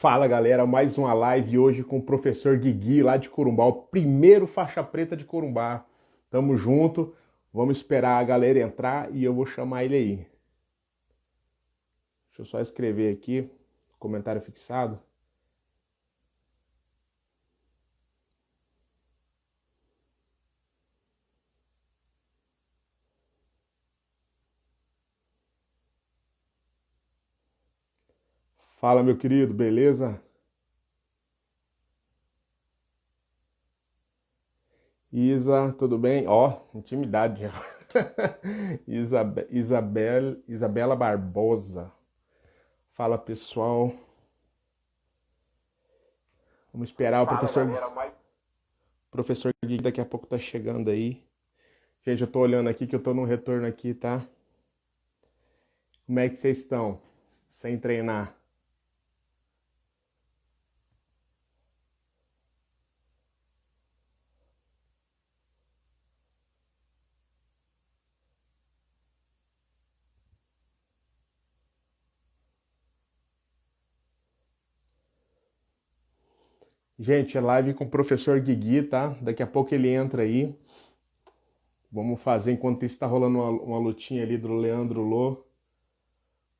Fala galera, mais uma live hoje com o professor Guigui lá de Corumbá, o primeiro faixa preta de Corumbá. Tamo junto, vamos esperar a galera entrar e eu vou chamar ele aí. Deixa eu só escrever aqui, comentário fixado. Fala meu querido, beleza? Isa, tudo bem? Ó, intimidade já. Isabela Barbosa. Fala pessoal, vamos esperar o professor Gui daqui a pouco tá chegando aí. Gente, eu tô olhando aqui que eu tô no retorno aqui, tá? Como é que vocês estão? Sem treinar? Gente, é live com o professor Guigui, tá? Daqui a pouco ele entra aí. Vamos fazer, enquanto isso tá rolando uma lutinha ali do Leandro Lô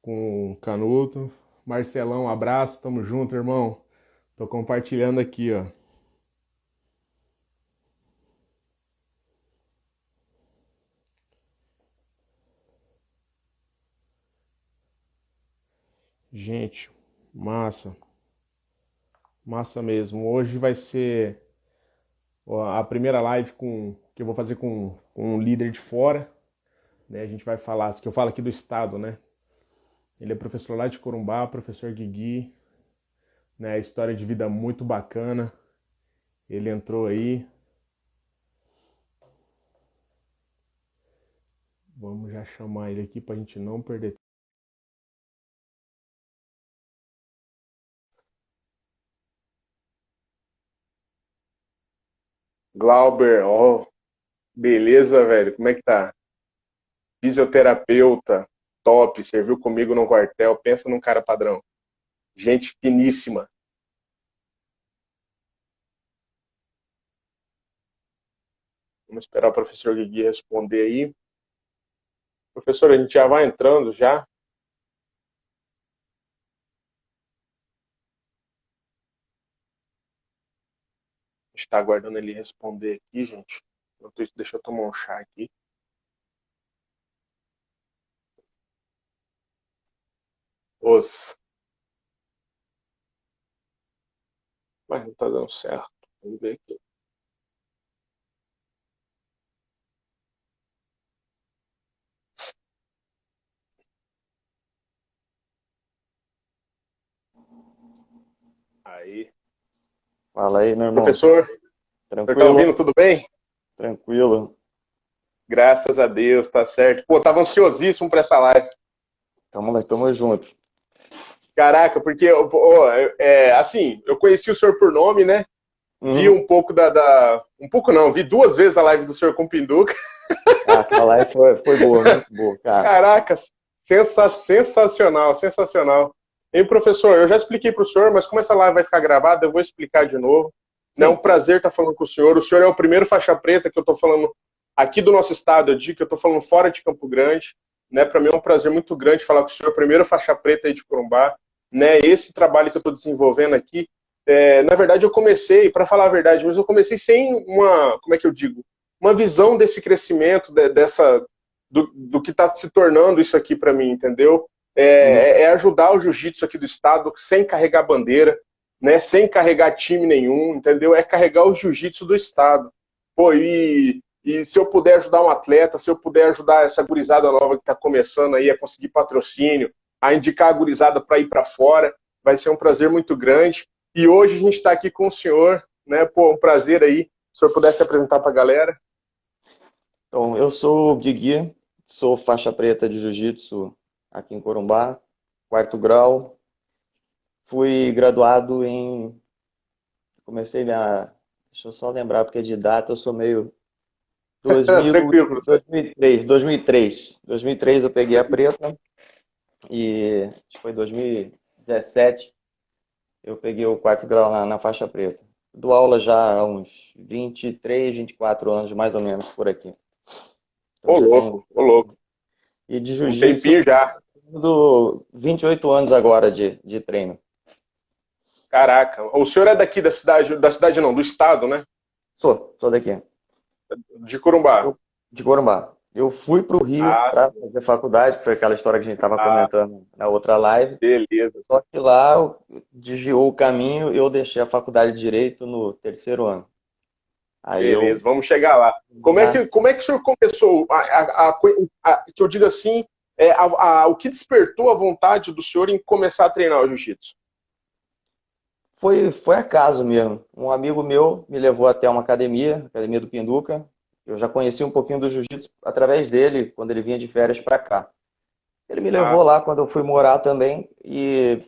com o Canuto. Marcelão, um abraço, tamo junto, irmão. Tô compartilhando aqui, ó. Gente, massa. Massa mesmo. Hoje vai ser a primeira live que eu vou fazer com um líder de fora, né? A gente vai falar, que eu falo aqui do estado, né? Ele é professor lá de Corumbá, professor Guigui, né? História de vida muito bacana. Ele entrou aí. Vamos já chamar ele aqui pra gente não perder. Glauber, ó, beleza, velho? Como é que tá? Fisioterapeuta, top, serviu comigo no quartel. Pensa num cara padrão. Gente finíssima. Vamos esperar o professor Guigui responder aí. Professor, a gente já vai entrando já. A gente tá aguardando ele responder aqui, gente. Enquanto isso, deixa eu tomar um chá aqui. Os. Mas não tá dando certo. Vamos ver aqui. Aí. Fala aí, meu irmão. Professor, o senhor tá Tranquilo? ouvindo tudo bem? Tranquilo. Graças a Deus, tá certo. Pô, tava ansiosíssimo pra essa live. Tamo junto. Caraca, porque, assim, eu conheci o senhor por nome, né? Vi Uhum. um pouco Um pouco não, vi duas vezes a live do senhor com o Pinduca. Ah, aquela aí foi boa, muito boa, cara. Caracas, sensacional, sensacional. E professor, eu já expliquei para o senhor, mas como essa live vai ficar gravada, eu vou explicar de novo. É um Sim. prazer estar falando com o senhor. O senhor é o primeiro faixa preta que eu estou falando aqui do nosso estado, eu digo que eu estou falando fora de Campo Grande. Né? Para mim é um prazer muito grande falar com o senhor, primeiro faixa preta aí de Corumbá. Né? Esse trabalho que eu estou desenvolvendo aqui, na verdade eu comecei, para falar a verdade, mas eu comecei sem uma, como é que eu digo, uma visão desse crescimento, do que está se tornando isso aqui para mim, entendeu? Uhum. É ajudar o jiu-jitsu aqui do estado sem carregar bandeira, né? Sem carregar time nenhum, entendeu? É carregar o jiu-jitsu do estado. Pô, e se eu puder ajudar um atleta, se eu puder ajudar essa gurizada nova que está começando aí a conseguir patrocínio, a indicar a gurizada para ir para fora, vai ser um prazer muito grande. E hoje a gente está aqui com o senhor, né? Pô, um prazer aí. Se o senhor pudesse apresentar para a galera. Então, eu sou o Guigui, sou faixa preta de jiu-jitsu aqui em Corumbá, quarto grau. Fui graduado em. Comecei minha. Deixa eu só lembrar, porque de data eu sou meio. 2000, Tranquilo, professor. 2003, 2003. 2003 eu peguei a preta e acho que foi 2017 Eu peguei o quarto grau na faixa preta. Dou aula já há uns 23, 24 anos, mais ou menos, por aqui. Então Ô já tenho. louco, ô louco. E de Um jiu-jitsu, tempinho já. do 28 anos agora de treino. Caraca. O senhor é daqui da cidade não, do estado, né? Sou daqui. De Corumbá. Eu, de Corumbá. Eu fui para o Rio Ah, para fazer faculdade, que foi aquela história que a gente estava ah, comentando na outra live. beleza. Só que lá desviou o caminho e eu deixei a faculdade de Direito no terceiro ano. Aí eu Beleza, vamos chegar lá. já Como é que o senhor começou? Que eu digo assim, o que despertou a vontade do senhor em começar a treinar o jiu-jitsu? foi acaso mesmo. Um amigo meu me levou até uma academia, academia do Pinduca. Eu já conheci um pouquinho do jiu-jitsu através dele, quando ele vinha de férias para cá. Ele me Ah, levou lá quando eu fui morar também e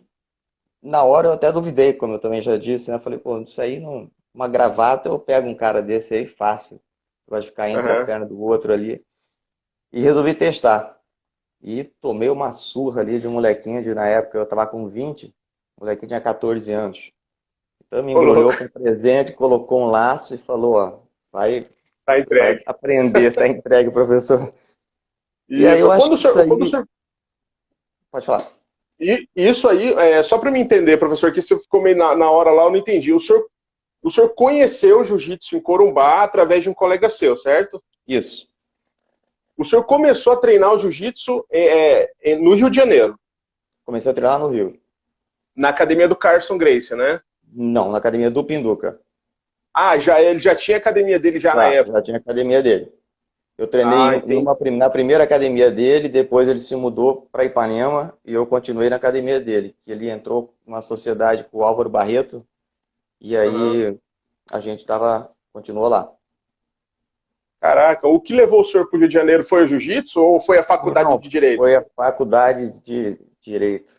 na hora eu até duvidei, como eu também já disse, né? Eu falei, pô, isso aí, uma gravata, eu pego um cara desse aí fácil. Vai ficar entre a aham. perna do outro ali. E resolvi testar. E tomei uma surra ali de um molequinho na época eu tava com 20, o molequinho tinha 14 anos. Então me Ô, louco, embrulhou com um presente, colocou um laço e falou, ó, tá vai entregue. aprender, tá entregue, professor. E aí Isso. eu acho que isso Quando o aí, senhor pode falar. e isso aí, só para me entender, professor, que você ficou meio na hora lá, eu não entendi. O senhor conheceu o jiu-jitsu em Corumbá através de um colega seu, certo? Isso. O senhor começou a treinar o jiu-jitsu no Rio de Janeiro, Comecei a treinar no Rio. na academia do Carson Gracie, né? Não, na academia do Pinduca. Ah, ele já tinha academia dele já na Já época. tinha academia dele. Eu treinei Ah, entendi. na primeira academia dele, depois ele se mudou para Ipanema e eu continuei na academia dele. Que ele entrou numa sociedade com o Álvaro Barreto e Aham. aí a gente continuou lá. Caraca, o que levou o senhor para o Rio de Janeiro foi o jiu-jitsu ou foi a faculdade Não, de direito? foi a faculdade de Direito.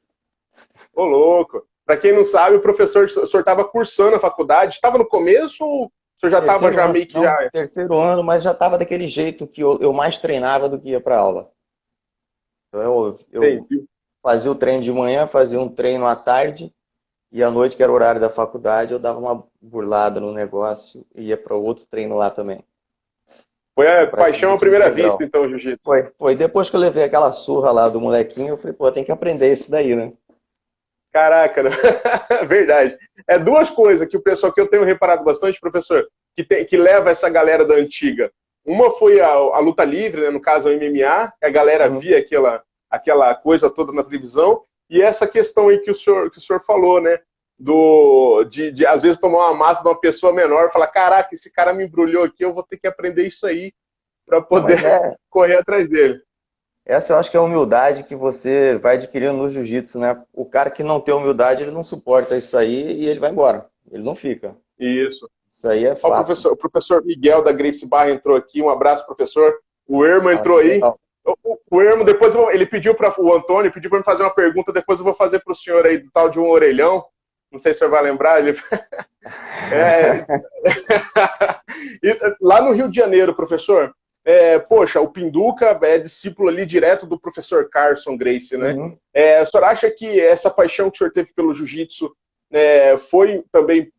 Ô, louco. Para quem não sabe, o senhor estava cursando a faculdade, estava no começo ou o senhor já estava Terceiro já ano, meio que não, já. terceiro ano, mas já estava daquele jeito que eu mais treinava do que ia para aula. Então eu Entendi. fazia o treino de manhã, fazia um treino à tarde e à noite, que era o horário da faculdade, eu dava uma burlada no negócio e ia para outro treino lá também. Foi Foi a paixão à praticamente primeira vista, integral. então, o jiu-jitsu. Foi. Depois que eu levei aquela surra lá do molequinho, eu falei, pô, tem que aprender isso daí, né? Caraca, né? Verdade. É duas coisas que o pessoal que eu tenho reparado bastante, professor, que leva essa galera da antiga. Uma foi a luta livre, né, no caso o MMA, que a galera Uhum. via aquela coisa toda na televisão, e essa questão aí que o senhor falou, né? De às vezes tomar uma massa de uma pessoa menor e falar, caraca, esse cara me embrulhou aqui, eu vou ter que aprender isso aí para Não, poder mas correr atrás dele. essa eu acho que é a humildade que você vai adquirindo no jiu-jitsu, né? O cara que não tem humildade, ele não suporta isso aí e ele vai embora. Ele não fica. Isso. Isso aí é Ó, fato. o professor Miguel da Grace Barra entrou aqui. Um abraço, professor. O Ermo Fala, entrou aí. Miguel. O Ermo, ele pediu para o Antônio, pediu para me fazer uma pergunta, depois eu vou fazer para o senhor aí do tal de um orelhão. Não sei se o senhor vai lembrar. É... Lá no Rio de Janeiro, professor, poxa, o Pinduca é discípulo ali direto do professor Carson Gracie, né? Uhum. O senhor acha que essa paixão que o senhor teve pelo jiu-jitsu foi também,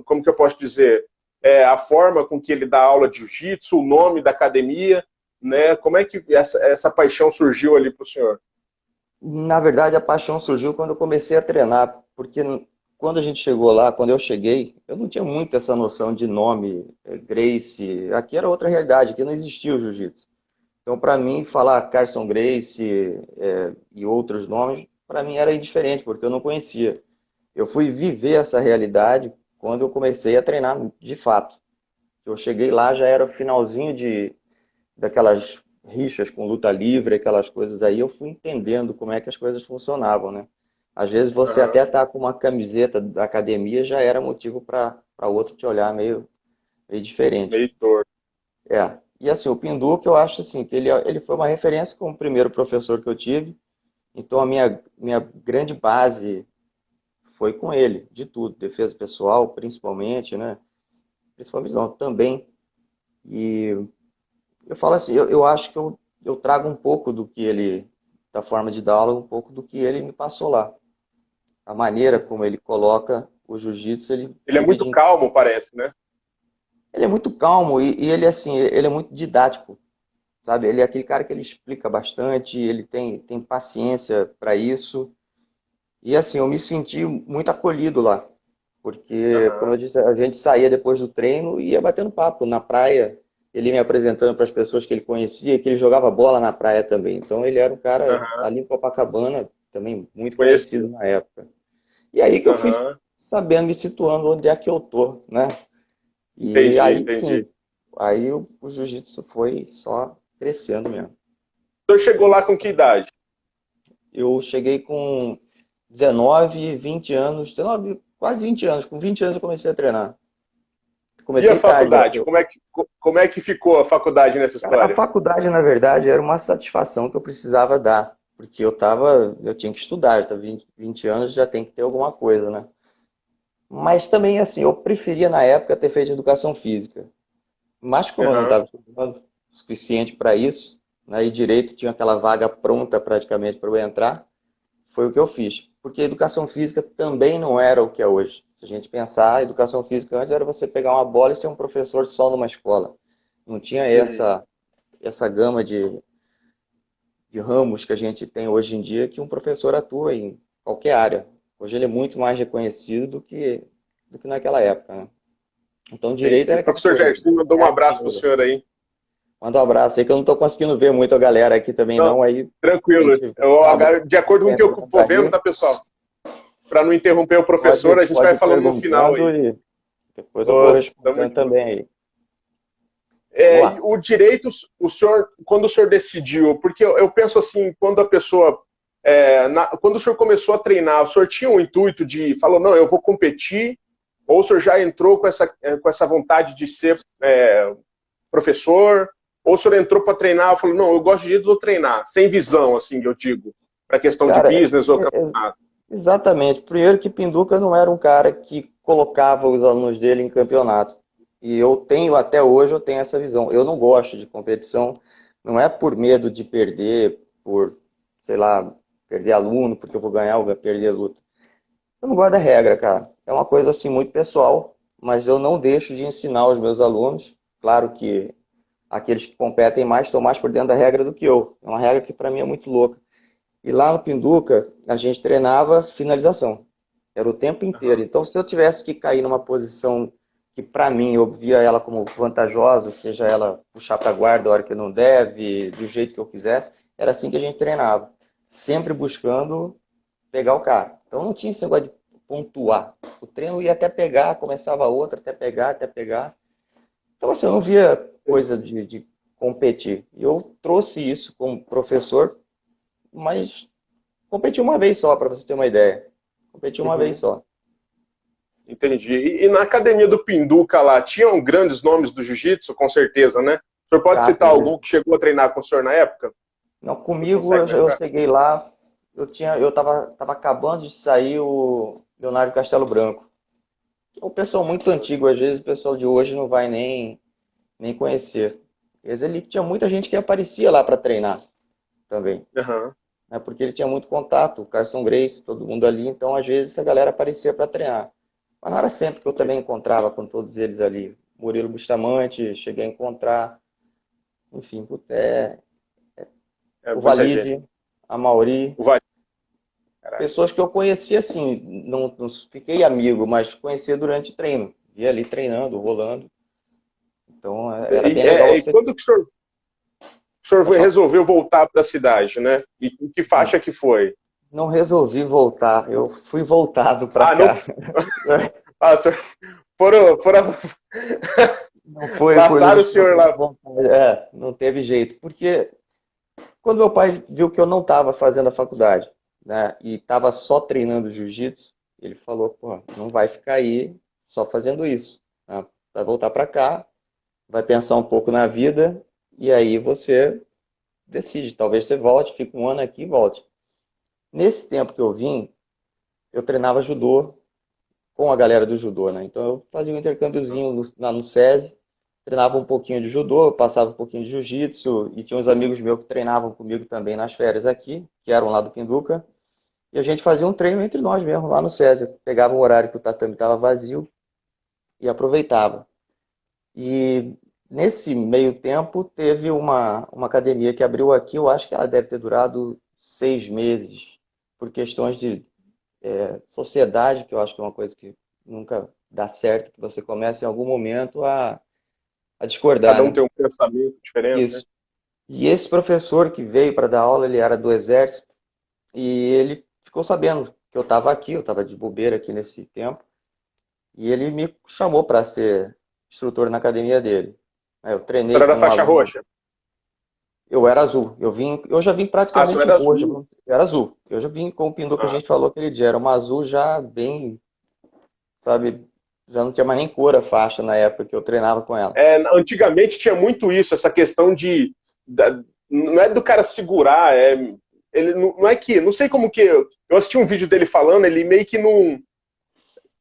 como que eu posso dizer, a forma com que ele dá aula de jiu-jitsu, o nome da academia, né? Como é que essa paixão surgiu ali para o senhor? Na verdade, a paixão surgiu quando eu comecei a treinar, porque quando a gente chegou lá, quando eu cheguei, eu não tinha muito essa noção de nome, Gracie. Aqui era outra realidade, aqui não existia o jiu-jitsu. Então, para mim, falar Carson Gracie, e outros nomes, para mim era indiferente, porque eu não conhecia. Eu fui viver essa realidade quando eu comecei a treinar de fato. Eu cheguei lá, já era finalzinho daquelas rixas com luta livre, aquelas coisas aí, eu fui entendendo como é que as coisas funcionavam, né? Às vezes você Uhum. até tá com uma camiseta da academia, já era motivo para outro te olhar meio diferente. Meio torto. É. E assim, o Pinduca, eu acho assim, que ele foi uma referência como o primeiro professor que eu tive, então a minha grande base foi com ele, de tudo, defesa pessoal, principalmente, né? Principalmente não, também. E eu falo assim, eu acho que eu trago um pouco do que ele, da forma de dar aula, um pouco do que ele me passou lá. a maneira como ele coloca o jiu-jitsu, ele Ele é muito divide em... calmo, parece, né? Ele é muito calmo e ele, assim, ele é muito didático, sabe? Ele é aquele cara que ele explica bastante, ele tem paciência para isso. E, assim, eu me senti muito acolhido lá, porque, como Aham, eu disse, a gente saía depois do treino e ia batendo papo na praia, ele me apresentando para as pessoas que ele conhecia, que ele jogava bola na praia também. Então, ele era um cara aham, ali em Copacabana, também muito conhecido conhecido. na época. E aí que eu fui Aham, sabendo, me situando onde é que eu tô, né? E entendi, aí entendi. sim, aí o jiu-jitsu foi só crescendo mesmo. O senhor chegou lá com que idade? Eu cheguei com 19, 20 anos, 19, quase 20 anos. Com 20 anos eu comecei a treinar. E a Comecei tarde. faculdade? Como é que ficou a faculdade nessa Cara, a história? faculdade, na verdade, era uma satisfação que eu precisava dar. Porque eu tinha que estudar, eu tava 20 anos, já tem que ter alguma coisa, né? Mas também, assim, eu preferia na época ter feito educação física. Mas como eu não Aham, estava estudando o suficiente para isso, né, e direito tinha aquela vaga pronta praticamente para eu entrar, foi o que eu fiz. Porque a educação física também não era o que é hoje. Se a gente pensar, a educação física antes era você pegar uma bola e ser um professor só numa escola. Não tinha uhum. essa gama de ramos que a gente tem hoje em dia que um professor atua em qualquer área. Hoje ele é muito mais reconhecido do que naquela época, né? Então, direito Entendi. era aquela Professor coisa. Jairzinho mandou um abraço para o senhor aí. Manda um abraço aí que eu não tô conseguindo ver muito a galera aqui também Não, não, aí a tranquilo. gente Eu, sabe, de acordo com o que eu pergunta vou vendo, aí, tá, pessoal? Para não interromper o pode, professor, a gente vai pode ir falando no final perguntando aí. e depois eu vou Os, tamo respondendo junto. também aí. Vamos É, e lá. o direito, o senhor, quando o senhor decidiu, porque eu penso assim, quando a pessoa, quando o senhor começou a treinar, o senhor tinha um intuito de, falou, não, eu vou competir, ou o senhor já entrou com essa vontade de ser professor, ou o senhor entrou para treinar e falou, não, eu gosto de jiu-jitsu, vou treinar, sem visão, assim, eu digo, para questão de Cara, business ou campeonato. exatamente. Primeiro que Pinduca não era um cara que colocava os alunos dele em campeonato. E eu tenho, até hoje, eu tenho essa visão. Eu não gosto de competição, não é por medo de perder, por, sei lá, perder aluno, porque eu vou ganhar ou vou perder a luta. Eu não gosto da regra, cara. É uma coisa assim muito pessoal, mas eu não deixo de ensinar os meus alunos. Claro que aqueles que competem mais estão mais por dentro da regra do que eu. É uma regra que para mim é muito louca. E lá no Pinduca, a gente treinava finalização. Era o tempo inteiro. Uhum. Então, se eu tivesse que cair numa posição que para mim eu via ela como vantajosa, seja ela puxar para a guarda a hora que não deve, do jeito que eu quisesse, era assim que a gente treinava. Sempre buscando pegar o cara. Então não tinha esse negócio de pontuar. O treino ia até pegar, começava outra, até pegar, até pegar. Então assim, eu não via coisa de competir. E eu trouxe isso como professor, mas competi uma vez só, para você ter uma ideia. Competi uma vez Uhum. só. Entendi. E na academia do Pinduca lá, tinham grandes nomes do jiu-jitsu, com certeza, né? O senhor pode citar algum que chegou a treinar com o senhor na época? Não, Você comigo consegue eu lembrar? cheguei lá, tava acabando de sair o Leonardo Castelo Branco. É um pessoal muito antigo, às vezes o pessoal de hoje não vai nem conhecer. Mas ele tinha muita gente que aparecia lá para treinar também, Aham. né? Porque ele tinha muito contato, o Carson Grace, todo mundo ali, então às vezes a galera aparecia para treinar. Mas não era sempre que eu também encontrava com todos eles ali. Murilo Bustamante, cheguei a encontrar, enfim, É o muita gente. Valide, a Mauri, Vai, caraca. pessoas que eu conhecia assim, não fiquei amigo, mas conhecia durante treino, via ali treinando, rolando. Então era bem legal E você. quando que o senhor Pode falar. resolveu voltar para a cidade, né? E que faixa que foi? Não resolvi voltar, eu fui voltado para Ah, não. cá. Ah, o senhor, foram Não foi por laçaram o não senhor teve lá. vontade, não teve jeito, porque quando meu pai viu que eu não estava fazendo a faculdade, né, e estava só treinando jiu-jitsu, ele falou, pô, não vai ficar aí só fazendo isso, né? Vai voltar para cá, vai pensar um pouco na vida e aí você decide, talvez você volte, fique um ano aqui e volte. Nesse tempo que eu vim, eu treinava judô com a galera do judô, né? Então eu fazia um intercâmbiozinho lá no SESI, treinava um pouquinho de judô, passava um pouquinho de jiu-jitsu, e tinha uns amigos meus que treinavam comigo também nas férias aqui, que eram lá do Pinduca. E a gente fazia um treino entre nós mesmo, lá no César. Pegava um horário que o tatame estava vazio e aproveitava. E nesse meio tempo teve uma academia que abriu aqui, eu acho que ela deve ter durado 6 meses, por questões de sociedade, que eu acho que é uma coisa que nunca dá certo, que você começa em algum momento a discordar, Cada um né? tem um pensamento diferente, né? Isso. E esse professor que veio para dar aula, ele era do Exército, e ele ficou sabendo que eu estava aqui, eu estava de bobeira aqui nesse tempo, e ele me chamou para ser instrutor na academia dele. Aí eu treinei Era da com um faixa aluno. roxa? Eu era azul. Eu já vim Ah, só praticamente era roxo. azul. Eu era azul. Eu já vim com o pindu que a Ah. gente falou aquele dia. Era uma azul já bem, sabe? Já não tinha mais nem cor a faixa na época que eu treinava com ela. Antigamente tinha muito isso, essa questão não é do cara segurar, ele não é que, não sei como que, eu assisti um vídeo dele falando, ele meio que não,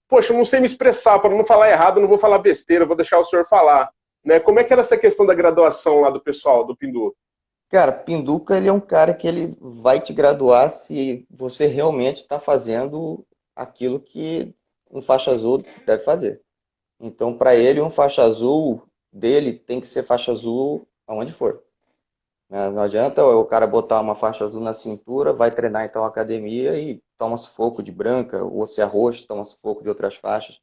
poxa, eu não sei me expressar, para não falar errado, eu não vou falar besteira, eu vou deixar o senhor falar, né? Como é que era essa questão da graduação lá do pessoal, do Pindu? Cara, Pinduca, ele é um cara que ele vai te graduar se você realmente está fazendo aquilo que um faixa azul deve fazer. Então, para ele, um faixa azul dele tem que ser faixa azul aonde for. Né? Não adianta o cara botar uma faixa azul na cintura, vai treinar então academia e toma sufoco de branca, ou se é roxo, toma sufoco de outras faixas.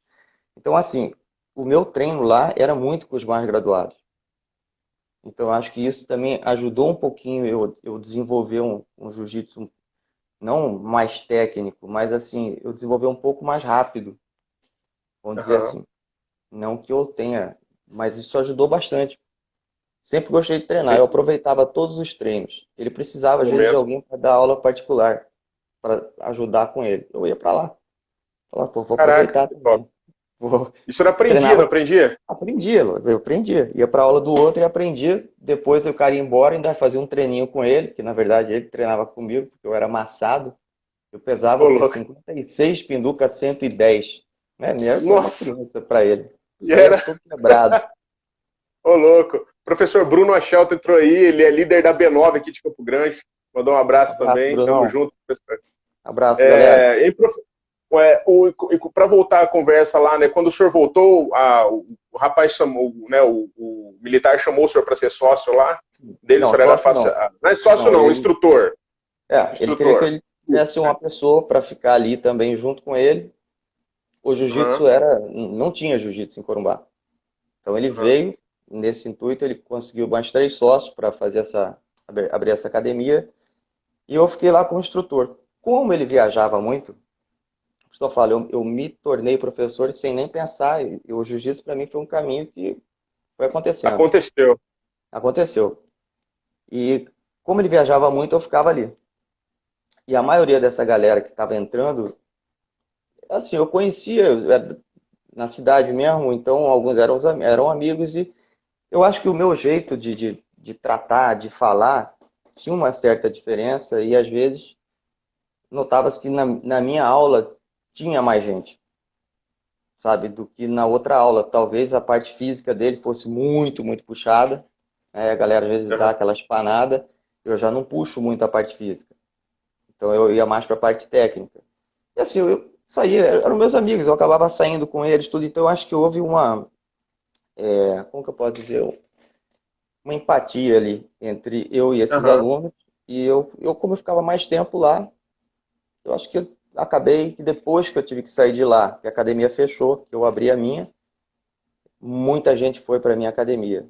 Então, assim, o meu treino lá era muito com os mais graduados. Então, acho que isso também ajudou um pouquinho eu desenvolver um jiu-jitsu não mais técnico, mas assim, eu desenvolver um pouco mais rápido, vamos dizer Aham, assim. Não que eu tenha, mas isso ajudou bastante. Sempre gostei de treinar, eu entendi. aproveitava todos os treinos. Ele precisava, às vezes, de Momento. alguém para dar aula particular, para ajudar com ele. Eu ia para lá. Falava, pô, vou Caraca, aproveitar que top. também. Vou... Isso eu aprendia, não Treinava, aprendia? aprendia, eu aprendia. Ia para aula do outro e aprendia. Depois o cara ia embora, ainda fazia um treininho com ele, que na verdade ele treinava comigo, porque eu era amassado. Eu pesava Ô, o quê? louco. 56, pinduca 110. Né? Eu era uma Nossa, criança para ele. e Saía era, todo quebrado. ô, louco. Professor Bruno Achelto entrou aí, ele é líder da B9 aqui de Campo Grande. Mandou um abraço Abraço, também, tamo Brunão. junto, professor. Abraço, galera. Para voltar a conversa lá, né? Quando o senhor voltou, o rapaz chamou, né? O militar chamou o senhor para ser sócio lá. Dele, o Não, senhor era sócio fácil. não. Não é sócio, Não, não, ele, instrutor. ele queria que Instrutor. ele tivesse uma pessoa para ficar ali também junto com ele. O Uhum, jiu-jitsu não tinha jiu-jitsu em Corumbá. Então ele uhum. veio nesse intuito, ele conseguiu mais 3 sócios para fazer abrir essa academia e eu fiquei lá como instrutor. Como ele viajava muito, por isso que eu falo, eu me tornei professor sem nem pensar e o jiu-jitsu para mim foi um caminho que foi acontecendo. Aconteceu. Aconteceu. E como ele viajava muito, eu ficava ali. E a maioria dessa galera que estava entrando, assim, eu conhecia na cidade mesmo, então alguns eram amigos e eu acho que o meu jeito de tratar, de falar, tinha uma certa diferença e às vezes notava-se que na minha aula tinha mais gente, sabe, do que na outra aula. Talvez a parte física dele fosse muito, muito puxada, né? A galera às vezes dá Uhum. aquela espanada, eu já não puxo muito a parte física. Então eu ia mais para a parte técnica. E assim, eu saía, eram meus amigos, eu acabava saindo com eles, tudo, então eu acho que houve como que eu posso dizer, uma empatia ali entre eu e esses Uhum. alunos, e como eu ficava mais tempo lá, eu acho que eu acabei que depois que eu tive que sair de lá, que a academia fechou, que eu abri a minha, muita gente foi para a minha academia.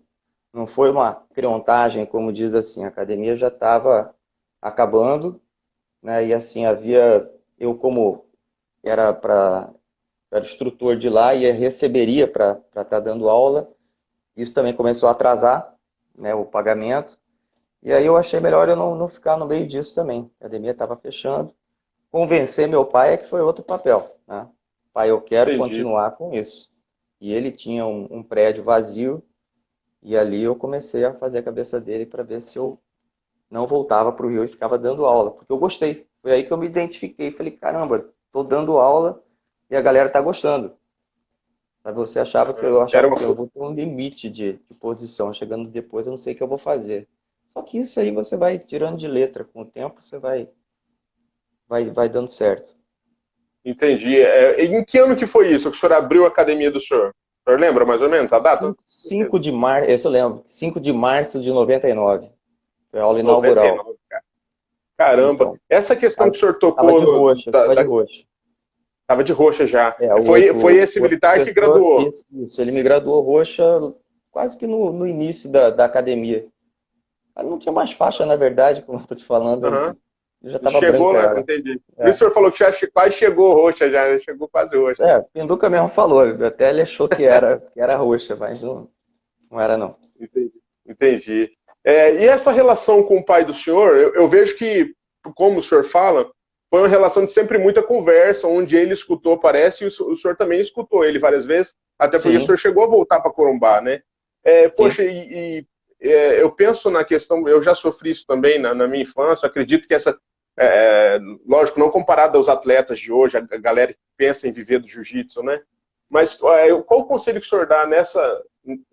Não foi uma creontagem, como diz assim, a academia já estava acabando, né? E assim, eu como era para era instrutor de lá e receberia para estar dando aula. Isso também começou a atrasar, né, o pagamento. E aí eu achei melhor eu não ficar no meio disso também. A academia estava fechando. Convencer meu pai é que foi outro papel, né? Pai, eu quero Entendi. continuar com isso. E ele tinha um prédio vazio e ali eu comecei a fazer a cabeça dele para ver se eu não voltava para o Rio e ficava dando aula, porque eu gostei. Foi aí que eu me identifiquei. Falei, caramba, estou dando aula e a galera está gostando. Sabe, eu Era achava uma, assim, eu vou ter um limite de posição, chegando depois eu não sei o que eu vou fazer. Só que isso aí você vai tirando de letra, com o tempo você vai vai dando certo. Entendi. Em que ano que foi isso que o senhor abriu a academia do senhor? O senhor lembra mais ou menos a data? 5 de março, esse eu lembro, 5 de março de 99. Foi a aula inaugural. 99, cara. Caramba. Então, Essa questão que o senhor tava de tocou, roxa, tava de roxa. tava de roxa já. É, Foi esse o outro militar que professor, graduou. isso, ele me graduou roxa quase que no início da academia. Ela não tinha mais faixa, na verdade, como eu tô te falando, Aham. já estava Chegou branca lá, ela. entendi. Por isso É, o senhor falou que já quase chegou roxa já, né? Chegou quase roxa. Pinduca mesmo falou, até ele achou que era roxa, mas não era não. Entendi. Entendi. E essa relação com o pai do senhor, eu vejo que, como o senhor fala, foi uma relação de sempre muita conversa, onde ele escutou, parece, e o senhor também escutou ele várias vezes, até porque o Sim, senhor chegou a voltar para Corumbá, né? sim. Poxa, eu penso na questão, eu já sofri isso também na minha infância, eu acredito que lógico, não comparado aos atletas de hoje, a galera que pensa em viver do jiu-jitsu, né? Mas qual o conselho que o senhor dá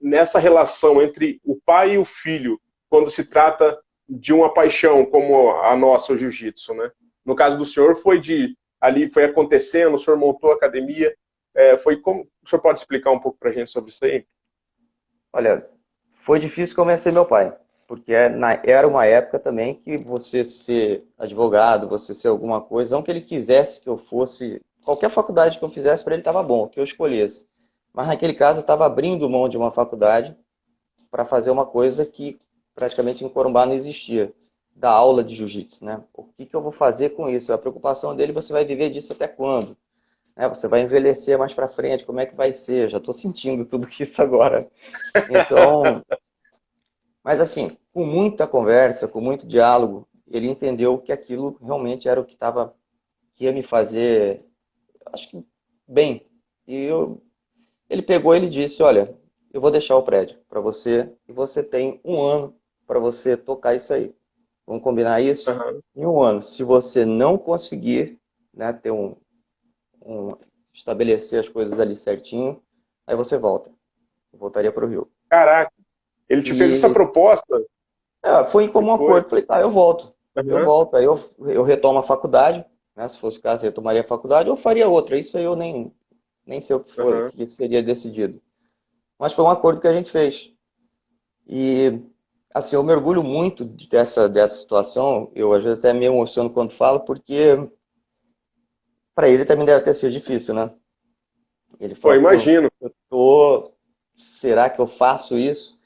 nessa relação entre o pai e o filho, quando se trata de uma paixão como a nossa, o jiu-jitsu, né? No caso do senhor, ali foi acontecendo, o senhor montou a academia, foi como, o senhor pode explicar um pouco pra gente sobre isso aí? Olha, foi difícil convencer meu pai, porque era uma época também que você ser advogado, você ser alguma coisa, não que ele quisesse que eu fosse, qualquer faculdade que eu fizesse para ele estava bom, que eu escolhesse. Mas naquele caso eu estava abrindo mão de uma faculdade para fazer uma coisa que praticamente em Corumbá não existia, da aula de jiu-jitsu, né? O que que eu vou fazer com isso? A preocupação dele, você vai viver disso até quando? Né? Você vai envelhecer mais para frente, como é que vai ser? Eu já estou sentindo tudo isso agora. Então, mas assim, com muita conversa, com muito diálogo, ele entendeu que aquilo realmente era o que ia me fazer, acho que bem. Ele pegou e ele disse, olha, eu vou deixar o prédio para você e você tem um ano para você tocar isso aí. Vamos combinar isso? Uhum. Em um ano, se você não conseguir, né, ter um estabelecer as coisas ali certinho, aí você volta. Eu voltaria para o Rio. Caraca, ele te fez essa E proposta? foi em Que comum coisa. acordo. Falei, tá, eu volto. Eu Uhum. volto. Aí eu retomo a faculdade, né? Se fosse o caso, eu retomaria a faculdade ou faria outra. Isso aí eu nem sei o que foi, o Uhum. que seria decidido. Mas foi um acordo que a gente fez. E, assim, eu mergulho muito dessa situação. Eu, às vezes, até me emociono quando falo, porque para ele também deve ter sido difícil, né? Ele Pô, fala, pô, imagino. eu tô. Será que eu faço isso?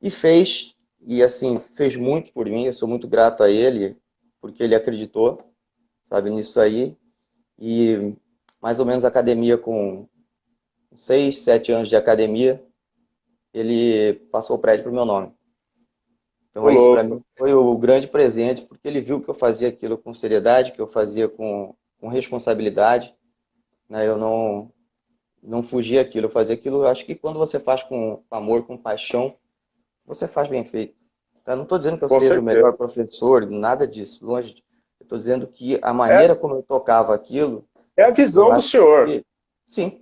E fez. E, assim, fez muito por mim. Eu sou muito grato a ele, porque ele acreditou, sabe, nisso aí. E mais ou menos academia com 6, 7 anos de academia, ele passou o prédio pro meu nome. Ô, Então isso para louco. mim foi o grande presente, porque ele viu que eu fazia aquilo com seriedade, que eu fazia com responsabilidade, né? Eu não fugia aquilo, eu fazia aquilo. Eu acho que quando você faz com amor, com paixão, você faz bem feito. Tá? Não estou dizendo que eu Com seja o certeza. melhor professor, nada disso, longe. Eu estou dizendo que a É, maneira como eu tocava aquilo, é a eu visão do acho senhor. que sim.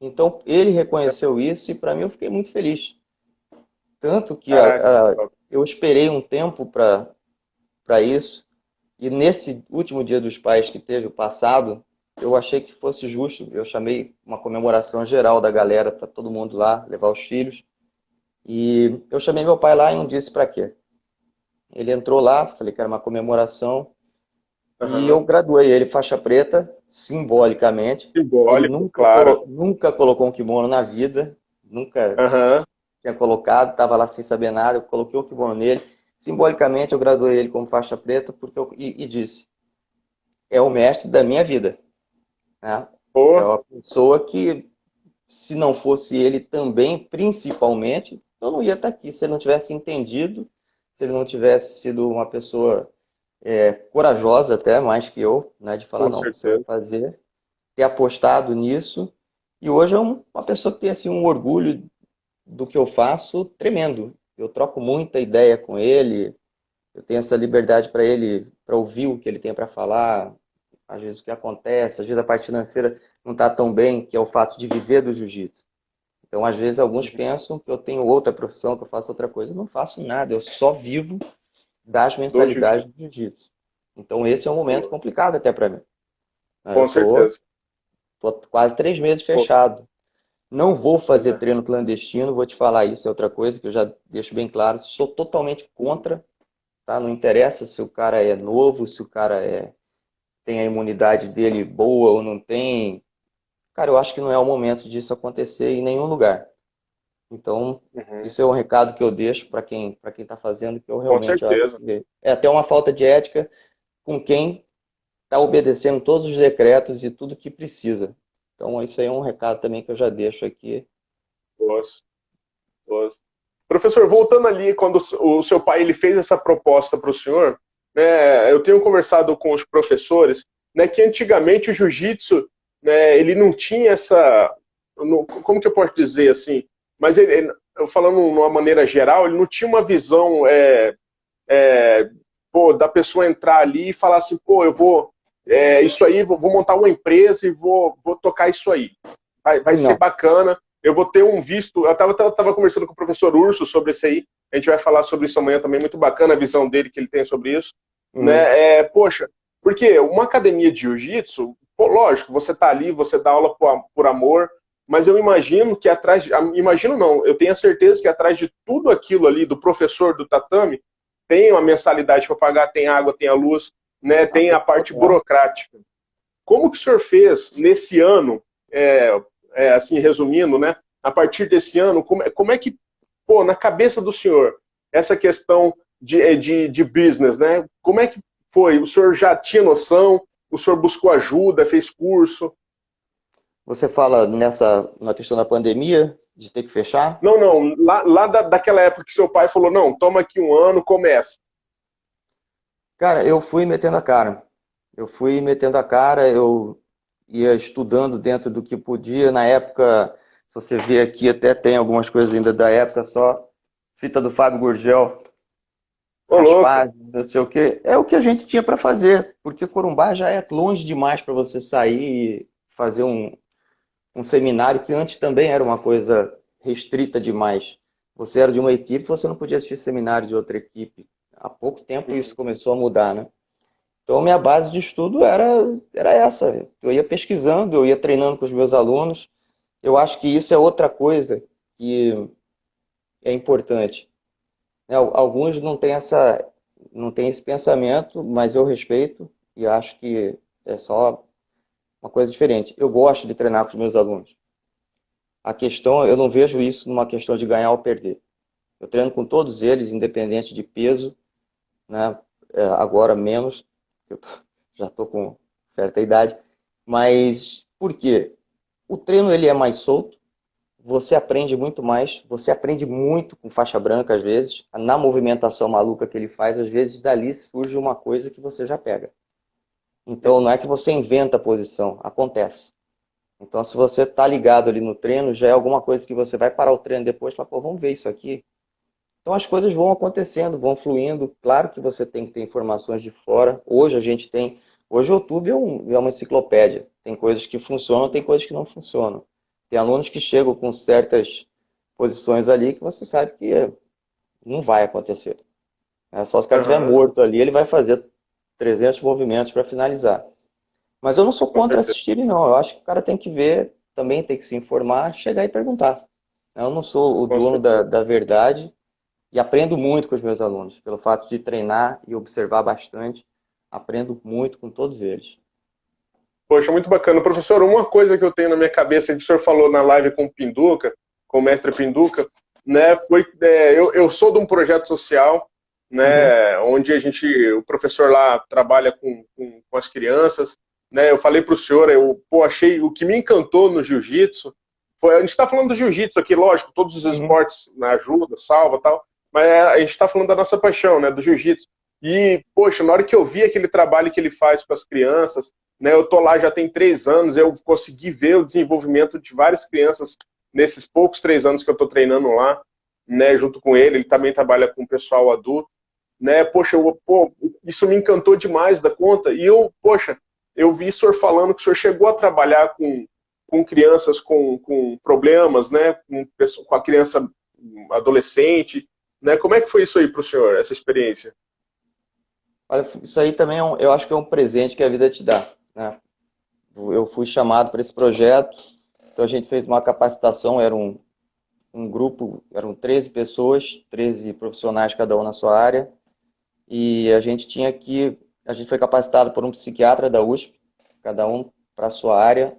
Então ele reconheceu isso e para mim eu fiquei muito feliz. Tanto que Caraca, que top. eu esperei um tempo para isso. E nesse último Dia dos Pais que teve o passado, eu achei que fosse justo. Eu chamei uma comemoração geral da galera para todo mundo lá, levar os filhos. E eu chamei meu pai lá e não disse para quê. Ele entrou lá, falei que era uma comemoração, e eu Aham. graduei ele faixa preta, simbolicamente. Ele Simbólico, claro. nunca colocou um kimono na vida, nunca Aham. tinha colocado, estava lá sem saber nada, eu coloquei o kimono nele. Simbolicamente eu graduei ele como faixa preta e disse, é o mestre da minha vida. Né? É Pô, uma pessoa que, se não fosse ele também, principalmente, eu não ia estar aqui. Se ele não tivesse entendido, se ele não tivesse sido uma pessoa corajosa até, mais que eu, né, de falar, com não, você vai certeza. fazer, ter apostado nisso. E hoje é uma pessoa que tem assim, um orgulho do que eu faço tremendo. Eu troco muita ideia com ele, eu tenho essa liberdade para ele, para ouvir o que ele tem para falar, às vezes o que acontece, às vezes a parte financeira não está tão bem, que é o fato de viver do jiu-jitsu. Então, às vezes, alguns Uhum. pensam que eu tenho outra profissão, que eu faço outra coisa. Eu não faço nada, eu só vivo das Do mensalidades jiu-jitsu. do jiu-jitsu. Então esse é um momento Pô, complicado até para mim. Eu com certeza. tô quase 3 meses Pô, fechado. Não vou fazer é. treino clandestino, vou te falar isso, é outra coisa que eu já deixo bem claro. Sou totalmente contra, tá? Não interessa se o cara é novo, se o cara tem a imunidade dele boa ou não tem. Cara, eu acho que não é o momento disso acontecer em nenhum lugar. Então, Uhum. isso é um recado que eu deixo para quem está fazendo, que eu Com realmente acho certeza. que é até uma falta de ética com quem está obedecendo todos os decretos e tudo que precisa. Então, isso aí é um recado também que eu já deixo aqui. Nossa, nossa. Professor, voltando ali, quando o seu pai ele fez essa proposta para o senhor, né, eu tenho conversado com os professores, né, que antigamente o jiu-jitsu, né, ele não tinha essa, como que eu posso dizer assim, mas eu falando de uma maneira geral, ele não tinha uma visão é, pô, da pessoa entrar ali e falar assim, pô, eu vou, isso aí, vou montar uma empresa e vou tocar isso aí. Vai ser Não. bacana, eu vou ter um visto. Eu tava conversando com o professor Urso sobre isso aí, a gente vai falar sobre isso amanhã também, muito bacana a visão dele que ele tem sobre isso. Uhum. Né? Poxa, porque uma academia de jiu-jitsu, lógico, você tá ali, você dá aula por amor, mas eu imagino que atrás, imagino não, eu tenho a certeza que atrás de tudo aquilo ali, do professor do tatame, tem uma mensalidade para pagar, tem água, tem a luz, né, Ah, tem a parte total. burocrática. Como que o senhor fez nesse ano, assim, resumindo, né, a partir desse ano, como é que, pô, na cabeça do senhor, essa questão de business, né, como é que foi? O senhor já tinha noção? O senhor buscou ajuda, fez curso? Você fala na questão da pandemia, de ter que fechar? Não, não, lá daquela época que seu pai falou, não, toma aqui um ano, começa. Cara, eu fui metendo a cara. Eu fui metendo a cara, eu ia estudando dentro do que podia. Na época, se você ver aqui, até tem algumas coisas ainda da época, só fita do Fábio Gurgel, Ô, as louco. fases, não sei o quê. É o que a gente tinha para fazer, porque Corumbá já é longe demais para você sair e fazer um seminário, que antes também era uma coisa restrita demais. Você era de uma equipe, você não podia assistir seminário de outra equipe. Há pouco tempo isso Uhum. começou a mudar, né? Então, minha base de estudo era essa. Eu ia pesquisando, eu ia treinando com os meus alunos. Eu acho que isso é outra coisa que é importante, né? Alguns não têm esse pensamento, mas eu respeito e acho que é só uma coisa diferente. Eu gosto de treinar com os meus alunos. A questão, eu não vejo isso numa questão de ganhar ou perder. Eu treino com todos eles, independente de peso, né? Agora menos, eu já estou com certa idade. Mas por quê? O treino ele é mais solto, você aprende muito mais, você aprende muito com faixa branca às vezes, na movimentação maluca que ele faz, às vezes dali surge uma coisa que você já pega. Então não é que você inventa a posição, acontece. Então se você está ligado ali no treino, já é alguma coisa que você vai parar o treino depois e falar, pô, vamos ver isso aqui. Então as coisas vão acontecendo, vão fluindo. Claro que você tem que ter informações de fora. Hoje a gente tem. Hoje o YouTube é uma enciclopédia. Tem coisas que funcionam, tem coisas que não funcionam. Tem alunos que chegam com certas posições ali que você sabe que não vai acontecer. É só se o cara estiver Aham, morto ali, ele vai fazer 300 movimentos para finalizar. Mas eu não sou com contra certeza. assistirem, não. Eu acho que o cara tem que ver, também tem que se informar, chegar e perguntar. Eu não sou o Com dono certeza. da verdade, e aprendo muito com os meus alunos, pelo fato de treinar e observar bastante, aprendo muito com todos eles. Poxa, muito bacana. Professor, uma coisa que eu tenho na minha cabeça, que o senhor falou na live com o Pinduca, com o mestre Pinduca, né, foi, eu sou de um projeto social, Uhum. né, onde o professor lá trabalha com as crianças, né, eu falei para o senhor, achei, o que me encantou no jiu-jitsu, a gente está falando do jiu-jitsu aqui, lógico, todos os Uhum. esportes na ajuda, salva tal, mas a gente está falando da nossa paixão, né, do jiu-jitsu. E, poxa, na hora que eu vi aquele trabalho que ele faz com as crianças, né, eu tô lá já tem 3 anos, eu consegui ver o desenvolvimento de várias crianças nesses poucos 3 anos que eu tô treinando lá, né, junto com ele. Ele também trabalha com o pessoal adulto, né? Poxa, isso me encantou demais da conta. E poxa, eu vi o senhor falando que o senhor chegou a trabalhar com crianças com problemas, né, com a criança adolescente, né? Como é que foi isso aí para o senhor, essa experiência? Olha, isso aí também eu acho que é um presente que a vida te dá, né? Eu fui chamado para esse projeto, então a gente fez uma capacitação, era um grupo, eram 13 pessoas, 13 profissionais, cada um na sua área, e a gente foi capacitado por um psiquiatra da USP, cada um para a sua área,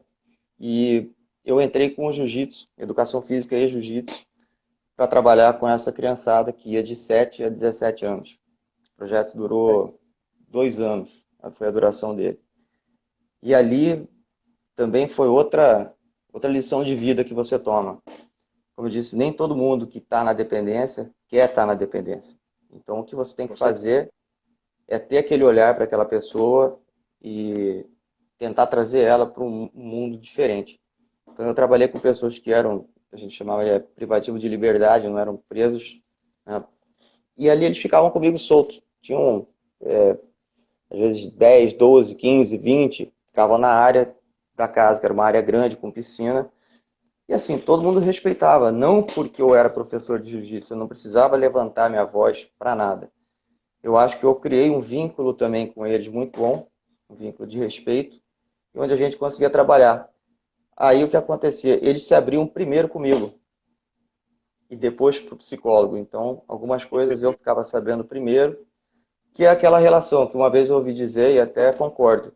e eu entrei com o jiu-jitsu, educação física e jiu-jitsu, para trabalhar com essa criançada que ia de 7 a 17 anos. O projeto durou 2 anos, foi a duração dele. E ali também foi outra lição de vida que você toma. Como eu disse, nem todo mundo que está na dependência quer estar na dependência. Então, o que você tem que Com certeza. fazer é ter aquele olhar para aquela pessoa e tentar trazer ela para um mundo diferente. Então, eu trabalhei com pessoas que eram, a gente chamava de privativo de liberdade, não eram presos, né? E ali eles ficavam comigo soltos. Tinham, às vezes, 10, 12, 15, 20, ficavam na área da casa, que era uma área grande, com piscina. E assim, todo mundo respeitava, não porque eu era professor de jiu-jitsu, eu não precisava levantar minha voz para nada. Eu acho que eu criei um vínculo também com eles muito bom, um vínculo de respeito, onde a gente conseguia trabalhar. Aí o que acontecia? Eles se abriam primeiro comigo e depois para o psicólogo. Então, algumas coisas eu Entendi. ficava sabendo primeiro, que é aquela relação que uma vez eu ouvi dizer e até concordo.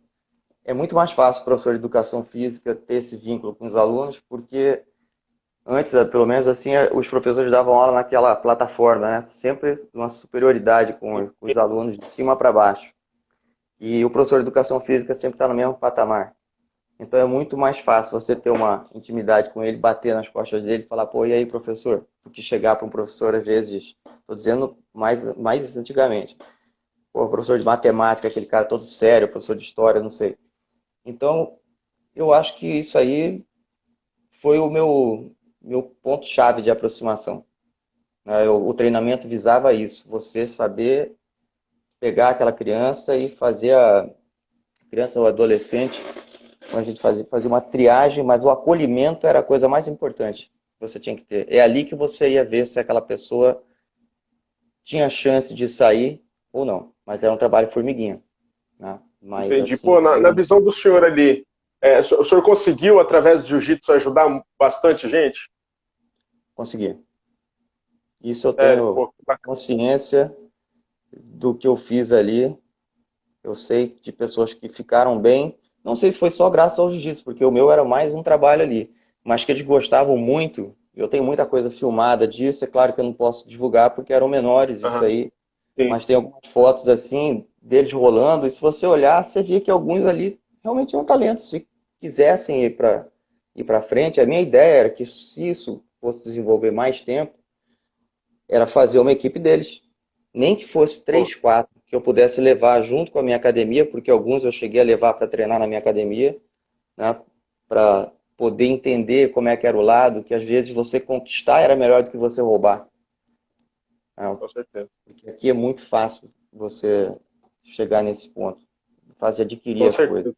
É muito mais fácil o professor de educação física ter esse vínculo com os alunos, porque antes, pelo menos assim, os professores davam aula naquela plataforma, né? Sempre uma superioridade com os alunos de cima para baixo. E o professor de educação física sempre está no mesmo patamar. Então é muito mais fácil você ter uma intimidade com ele, bater nas costas dele e falar, pô, e aí, professor? Do que chegar para um professor, às vezes, estou dizendo mais antigamente. Pô, professor de matemática, aquele cara todo sério, professor de história, não sei. Então, eu acho que isso aí foi o meu ponto-chave de aproximação, né? O treinamento visava isso, você saber pegar aquela criança e fazer a criança ou adolescente, a gente fazia uma triagem, mas o acolhimento era a coisa mais importante que você tinha que ter. É ali que você ia ver se aquela pessoa tinha chance de sair ou não. Mas era um trabalho formiguinha, né? Mas Entendi. assim, Pô, na visão do senhor ali, o senhor conseguiu, através do jiu-jitsu, ajudar bastante gente? consegui. Isso eu Sério, tenho pô, que bacana. consciência do que eu fiz ali. Eu sei de pessoas que ficaram bem. Não sei se foi só graças ao jiu-jitsu, porque o meu era mais um trabalho ali. Mas que eles gostavam muito. Eu tenho muita coisa filmada disso. É claro que eu não posso divulgar porque eram menores, isso Aham, aí. sim, Mas tem algumas fotos assim, deles rolando. E se você olhar, você vê que alguns ali realmente tinham talento. Se quisessem ir para frente, a minha ideia era que se isso fosse desenvolver mais tempo, era fazer uma equipe deles. Nem que fosse pô, 3, 4, que eu pudesse levar junto com a minha academia, porque alguns eu cheguei a levar para treinar na minha academia, né? Para poder entender como é que era o lado, que às vezes você conquistar era melhor do que você roubar, né? com certeza. Porque aqui é muito fácil você chegar nesse ponto, fácil adquirir Com as coisas. certeza,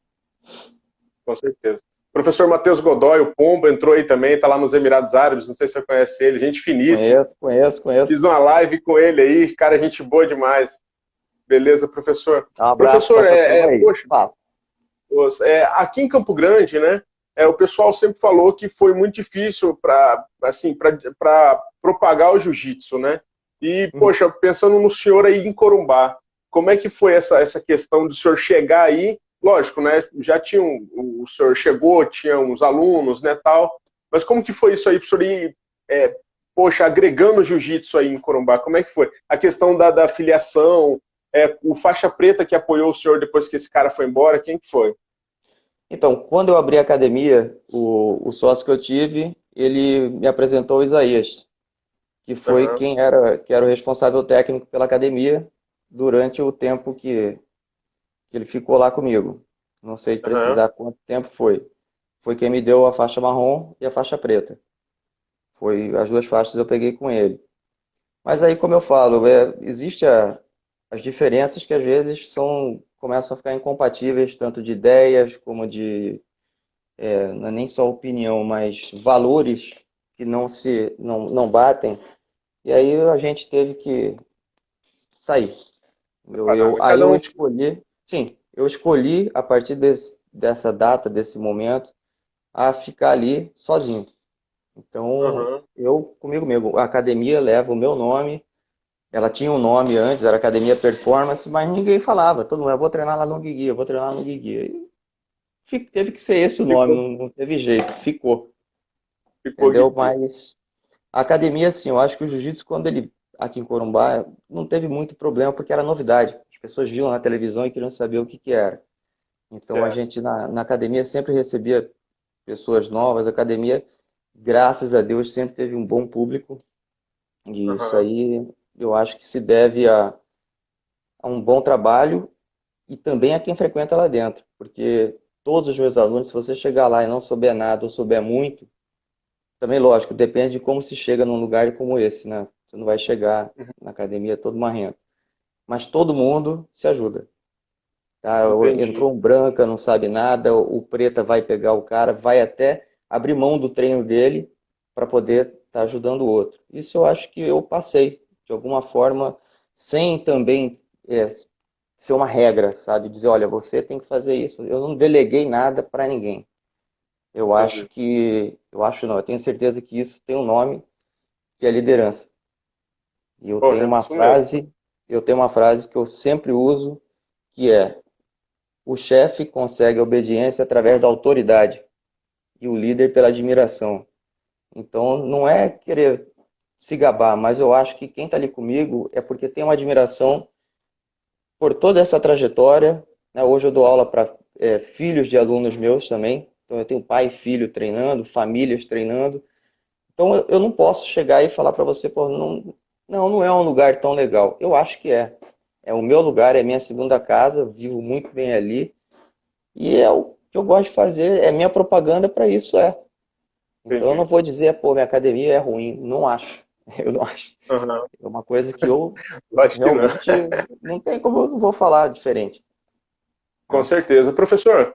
com certeza. Professor Matheus Godoy, o Pombo, entrou aí também, está lá nos Emirados Árabes, não sei se você conhece ele, gente finíssima. Conheço, conheço, Fiz conheço. uma live com ele aí, cara, gente boa demais. Beleza, professor? Um abraço para Professor, essa turma aí. poxa, Fala. aqui em Campo Grande, né, o pessoal sempre falou que foi muito difícil para assim, para propagar o jiu-jitsu, né? E, Uhum. poxa, pensando no senhor aí em Corumbá, como é que foi essa questão do senhor chegar aí? Lógico, né? Já tinha o senhor chegou, tinha uns alunos, né, tal. Mas como que foi isso aí para o senhor ir, poxa, agregando o jiu-jitsu aí em Corumbá? Como é que foi? A questão da filiação, o faixa preta que apoiou o senhor depois que esse cara foi embora, quem que foi? Então, quando eu abri a academia, o sócio que eu tive, ele me apresentou o Isaías, que foi Aham, que era o responsável técnico pela academia durante o tempo que ele ficou lá comigo. Não sei aham, precisar quanto tempo foi. Foi quem me deu a faixa marrom e a faixa preta. Foi as duas faixas eu peguei com ele. Mas aí, como eu falo, existe as diferenças que às vezes começam a ficar incompatíveis, tanto de ideias como não é nem só opinião, mas valores que não batem. E aí a gente teve que sair. Preparado. Aí Cada eu um. escolhi, sim, eu escolhi a partir dessa data, desse momento, a ficar ali sozinho. Então, Aham. eu, comigo mesmo, a academia leva o meu nome, ela tinha um nome antes, era Academia Performance, mas ninguém falava, todo mundo, eu vou treinar lá no Guigui, eu vou treinar no Guigui. E teve que ser esse o nome, Ficou, não teve jeito, ficou, ficou entendeu? Guigui. Mas a academia, assim, eu acho que o jiu-jitsu, quando ele, aqui em Corumbá, não teve muito problema, porque era novidade. As pessoas viam na televisão e queriam saber o que que era. Então a Certo. gente na academia sempre recebia pessoas novas, a academia, graças a Deus, sempre teve um bom público. E isso Aham. aí eu acho que se deve a um bom trabalho e também a quem frequenta lá dentro. Porque todos os meus alunos, se você chegar lá e não souber nada ou souber muito, também lógico, depende de como se chega num lugar como esse, né? Você não vai chegar Uhum. na academia todo marrento. Mas todo mundo se ajuda. Tá? Entendi. Entrou um branca, não sabe nada, o preta vai pegar o cara, vai até abrir mão do treino dele para poder estar ajudando o outro. Isso eu acho que eu passei, de alguma forma, sem também ser uma regra, sabe? Dizer, olha, você tem que fazer isso. Eu não deleguei nada para ninguém. Entendi. Eu acho não, eu tenho certeza que isso tem um nome, que é liderança. E Pô, é isso mesmo. eu tenho uma frase que eu sempre uso, que é: o chefe consegue a obediência através da autoridade e o líder pela admiração. Então, não é querer se gabar, mas eu acho que quem está ali comigo é porque tem uma admiração por toda essa trajetória. Né? Hoje eu dou aula para filhos de alunos meus também. Então, eu tenho pai e filho treinando, famílias treinando. Então, eu não posso chegar e falar para você, pô, não é um lugar tão legal. Eu acho que é. É o meu lugar, é minha segunda casa, vivo muito bem ali. E é o que eu gosto de fazer, é minha propaganda para isso, é. Então eu não Entendi. vou dizer, pô, minha academia é ruim. Não acho. Eu não acho. Aham. É uma coisa que eu Acho que não. realmente não tem como eu não vou falar diferente. Com Né? certeza. Professor,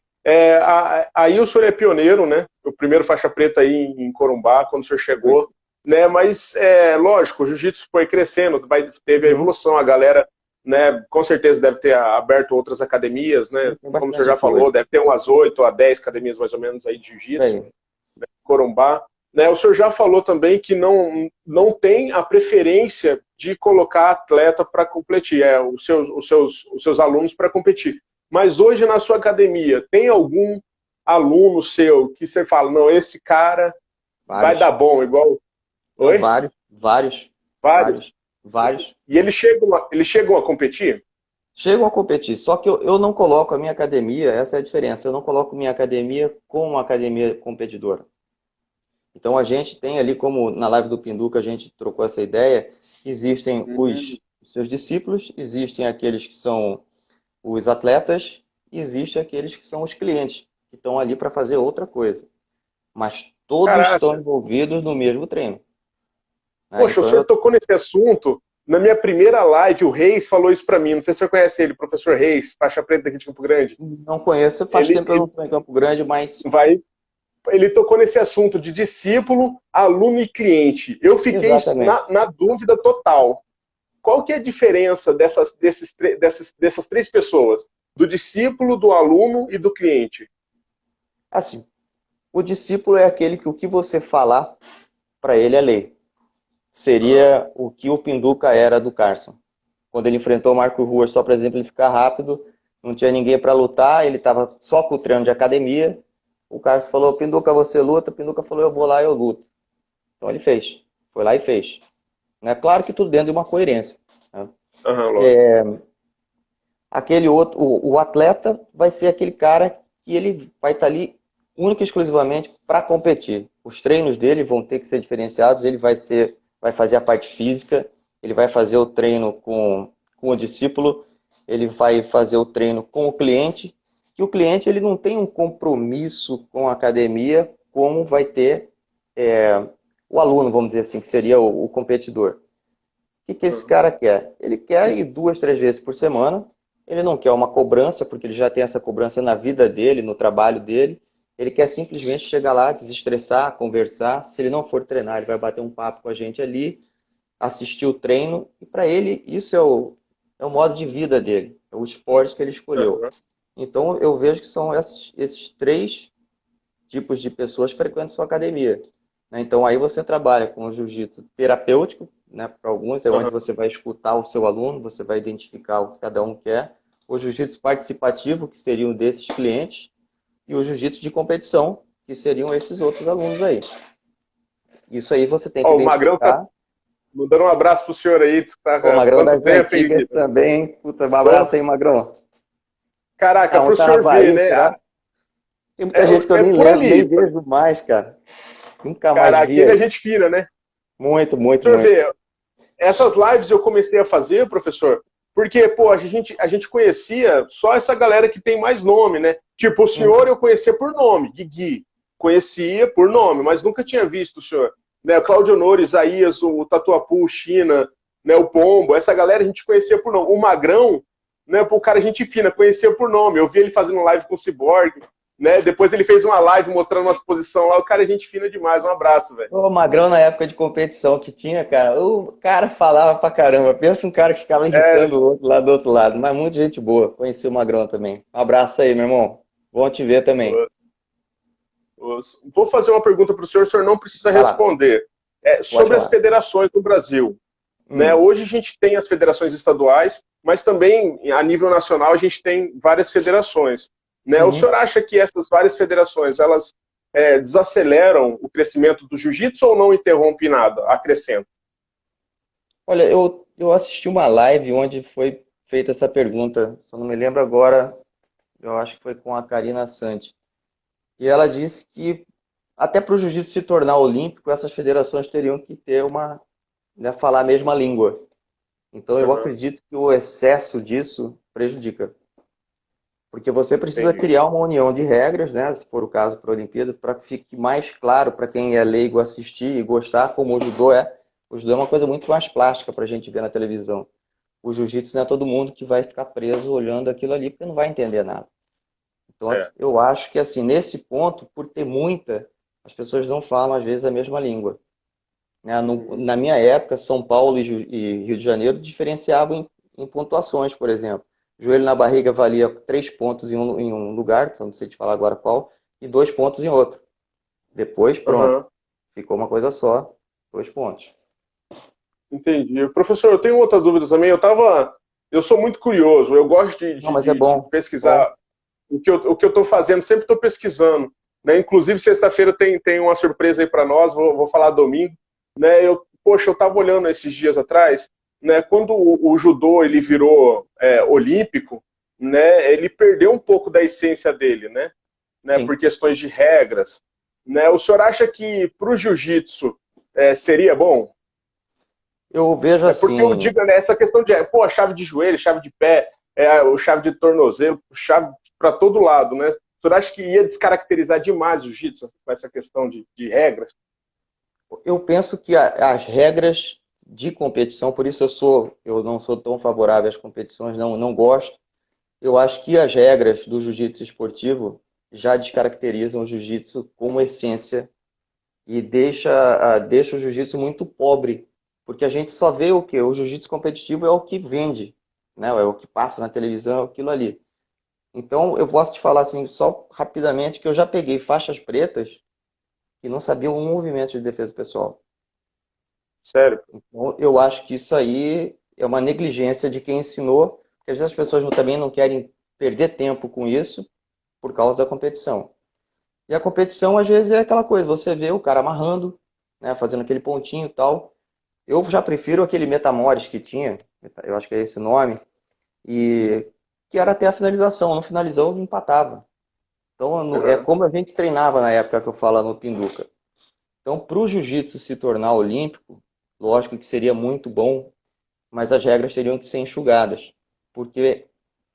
aí o senhor é pioneiro, né? O primeiro faixa preta aí em Corumbá, quando o senhor Foi. chegou, né? Mas, lógico, o jiu-jitsu foi crescendo, teve a Uhum. evolução, a galera, né? Com certeza deve ter aberto outras academias, né? Tem Como o senhor bastante já aqui falou, hoje. deve ter umas 8 a 10 academias mais ou menos aí de Por jiu-jitsu, aí. Corumbá. Né? O senhor já falou também que não tem a preferência de colocar atleta para competir, os seus alunos para competir. Mas hoje na sua academia, tem algum aluno seu que você fala, não, esse cara vai dar Vários. bom, igual. Não, Oi? vários, vários, Vários. vários, vários. E eles chegam a competir? Chegam a competir. Só que eu não coloco a minha academia, essa é a diferença. Eu não coloco minha academia como uma academia competidora. Então a gente tem ali, como na live do Pinduca a gente trocou essa ideia, existem Hum. os seus discípulos, existem aqueles que são os atletas, e existem aqueles que são os clientes, que estão ali para fazer outra coisa. Mas todos estão Caraca. envolvidos no mesmo treino. Né? Poxa, o Então senhor tocou nesse assunto. Na minha primeira live, o Reis falou isso para mim. Não sei se você conhece ele, professor Reis, faixa preta aqui de Campo Grande. não conheço, faz Ele, tempo que eu não estou em Campo Grande, mas vai ele tocou nesse assunto de discípulo, aluno e cliente. Eu fiquei exatamente. na dúvida total. Qual que é a diferença dessas três pessoas? Do discípulo, do aluno e do cliente? Assim, o discípulo é aquele que o que você falar para ele é lei. Aham. Seria o que o Pinduca era do Carson. Quando ele enfrentou o Marco Ruas só para exemplo ele ficar rápido, não tinha ninguém para lutar, ele estava só com o treino de academia. O Carson falou: Pinduca, você luta? O Pinduca falou: eu vou lá e eu luto. Então ele fez. Foi lá e fez. Né? Claro que tudo dentro de uma coerência. Né? Aham, lógico. Aquele outro, o atleta vai ser aquele cara que ele vai estar ali única e exclusivamente para competir. Os treinos dele vão ter que ser diferenciados, vai fazer a parte física, ele vai fazer o treino com o discípulo, ele vai fazer o treino com o cliente, que o cliente ele não tem um compromisso com a academia como vai ter o aluno, vamos dizer assim, que seria o competidor. O que esse Aham. cara quer? Ele quer ir 2, 3 vezes por semana. Ele não quer uma cobrança, porque ele já tem essa cobrança na vida dele, no trabalho dele. Ele quer simplesmente chegar lá, desestressar, conversar. Se ele não for treinar, ele vai bater um papo com a gente ali, assistir o treino. E para ele, isso é é o modo de vida dele, é o esporte que ele escolheu. Aham. Então, eu vejo que são esses três tipos de pessoas que frequentam sua academia, né? Então, aí você trabalha com o jiu-jitsu terapêutico, né? Para alguns, é onde Aham. você vai escutar o seu aluno, você vai identificar o que cada um quer. O jiu-jitsu participativo, que seriam desses clientes, e o jiu-jitsu de competição, que seriam esses outros alunos aí. Isso aí você tem que Ó, o Magrão tá identificar. mandando um abraço pro senhor aí, que tá O há Magrão quanto das tempo, hein? antigas também. Puta, um Pô, abraço aí, Magrão. caraca, Ah, pro onde tá na senhor ver, Bahia, né? será? Tem muita gente que eu É nem por lembro, nem ali. vejo mais, cara. Nunca mais Caraca, vi ele é aí. gente fina, né? Muito, O muito, senhor muito. vê, essas lives eu comecei a fazer, professor, porque, pô, a gente conhecia só essa galera que tem mais nome, né? Tipo, o senhor Uhum. eu conhecia por nome, Guigui. Conhecia por nome, mas nunca tinha visto o senhor. Né? O Claudio Honor, Isaías, o Tatuapu, o China, né? O Pombo, essa galera a gente conhecia por nome. O Magrão, né? O cara gente fina, conhecia por nome. Eu vi ele fazendo live com o Cyborg, né? Depois ele fez uma live mostrando uma exposição lá. O cara é gente fina demais. Um abraço, velho. O Magrão, na época de competição que tinha, cara, o cara falava pra caramba. Pensa um cara que ficava É, irritando o outro lá do outro lado. Mas muita gente boa. Conheci o Magrão também. Um abraço aí, meu irmão. Bom te ver também. vou fazer uma pergunta para o senhor não precisa Vai lá, responder. pode Sobre as falar. federações no Brasil. Né? Hum. Hoje a gente tem as federações estaduais, mas também a nível nacional a gente tem várias federações. Né? O Uhum. senhor acha que essas várias federações elas desaceleram o crescimento do jiu-jitsu ou não interrompe nada, acrescenta? Olha, eu assisti uma live onde foi feita essa pergunta, só não me lembro agora, eu acho que foi com a Karina Santi. E ela disse que até para o jiu-jitsu se tornar olímpico, essas federações teriam que ter uma, né, falar a mesma língua. Então eu Uhum, acredito que o excesso disso prejudica. Porque você precisa entendi. criar uma união de regras, né, se for o caso para a Olimpíada, para que fique mais claro para quem é leigo assistir e gostar, como o judô é. O judô é uma coisa muito mais plástica para a gente ver na televisão. O jiu-jitsu não é todo mundo que vai ficar preso olhando aquilo ali, porque não vai entender nada. Então, É, eu acho que, assim, nesse ponto, por ter muita, as pessoas não falam, às vezes, a mesma língua. Né? uhum, Na minha época, São Paulo e Rio de Janeiro diferenciavam em pontuações, por exemplo. Joelho na barriga valia 3 pontos em um lugar, então não sei te falar agora qual, e 2 pontos em outro. Depois, pronto, uhum, ficou uma coisa só, 2 pontos. entendi. Professor, eu tenho outra dúvida também. Eu sou muito curioso, eu gosto Não, mas é de bom, bom. pesquisar o que eu estou fazendo, sempre estou pesquisando. Né? Inclusive, sexta-feira tem uma surpresa aí para nós, vou falar domingo. Né? Poxa, eu estava olhando esses dias atrás, né? Quando o judô ele virou olímpico, né? Ele perdeu um pouco da essência dele, né? Sim. Por questões de regras. Né? O senhor acha que para o jiu-jitsu seria bom? Eu vejo Porque eu assim, digo, né, essa questão de, pô, chave de joelho, chave de pé, o chave de tornozelo, chave para todo lado, né? O senhor acha que ia descaracterizar demais o jiu-jitsu com essa questão de regras? eu penso que as regras de competição, por isso eu não sou tão favorável às competições, não gosto. Eu acho que as regras do jiu-jitsu esportivo já descaracterizam o jiu-jitsu como essência e deixa o jiu-jitsu muito pobre, porque a gente só vê o quê? O jiu-jitsu competitivo é o que vende, né? É o que passa na televisão, é aquilo ali. Então, eu posso te falar assim, só rapidamente, que eu já peguei faixas pretas que não sabiam um movimento de defesa pessoal. Sério? Então, eu acho que isso aí é uma negligência de quem ensinou, porque às vezes as pessoas também não querem perder tempo com isso por causa da competição. E a competição, às vezes, é aquela coisa, você vê o cara amarrando, né, fazendo aquele pontinho e tal. Eu já prefiro aquele Metamores que tinha, eu acho que é esse o nome, e que era até a finalização. No finalizou, empatava. Então, é Uhum. como a gente treinava na época que eu falo no Pinduca. Então, para o jiu-jitsu se tornar olímpico, lógico que seria muito bom, mas as regras teriam que ser enxugadas, porque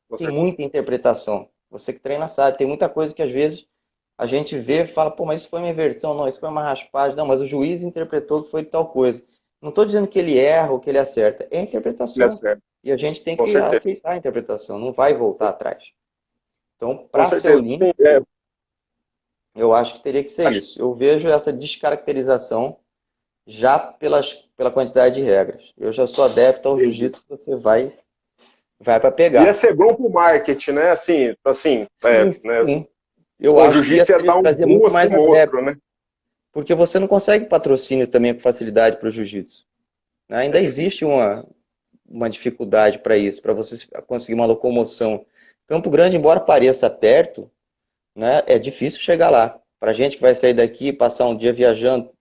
Com tem certeza. muita interpretação. Você que treina sabe, tem muita coisa que às vezes a gente vê e fala, pô, mas isso foi uma inversão, não, isso foi uma raspagem, não, mas o juiz interpretou que foi tal coisa. Não estou dizendo que ele erra ou que ele acerta, é a Ele é interpretação. certo. E a gente tem Com que certeza. aceitar a interpretação, não vai voltar atrás. Então, Com para ser certeza. Sim, olímpico, eu acho que teria que ser acho, isso. Eu vejo essa descaracterização já pela quantidade de regras. Eu já sou adepto ao entendi. jiu-jitsu que você vai. vai para Ia pegar. ser bom pro marketing, né? Assim, Sim, né? sim. Eu O acho que ia jiu-jitsu ia dar um trazer boom muito assim mais adeptos, monstro, né? porque você não consegue patrocínio também com facilidade para o jiu-jitsu, né? É Ainda difícil. existe uma dificuldade para isso, para você conseguir uma locomoção. Campo Grande, embora pareça perto, né, é difícil chegar lá. Para gente que vai sair daqui, passar um dia viajando,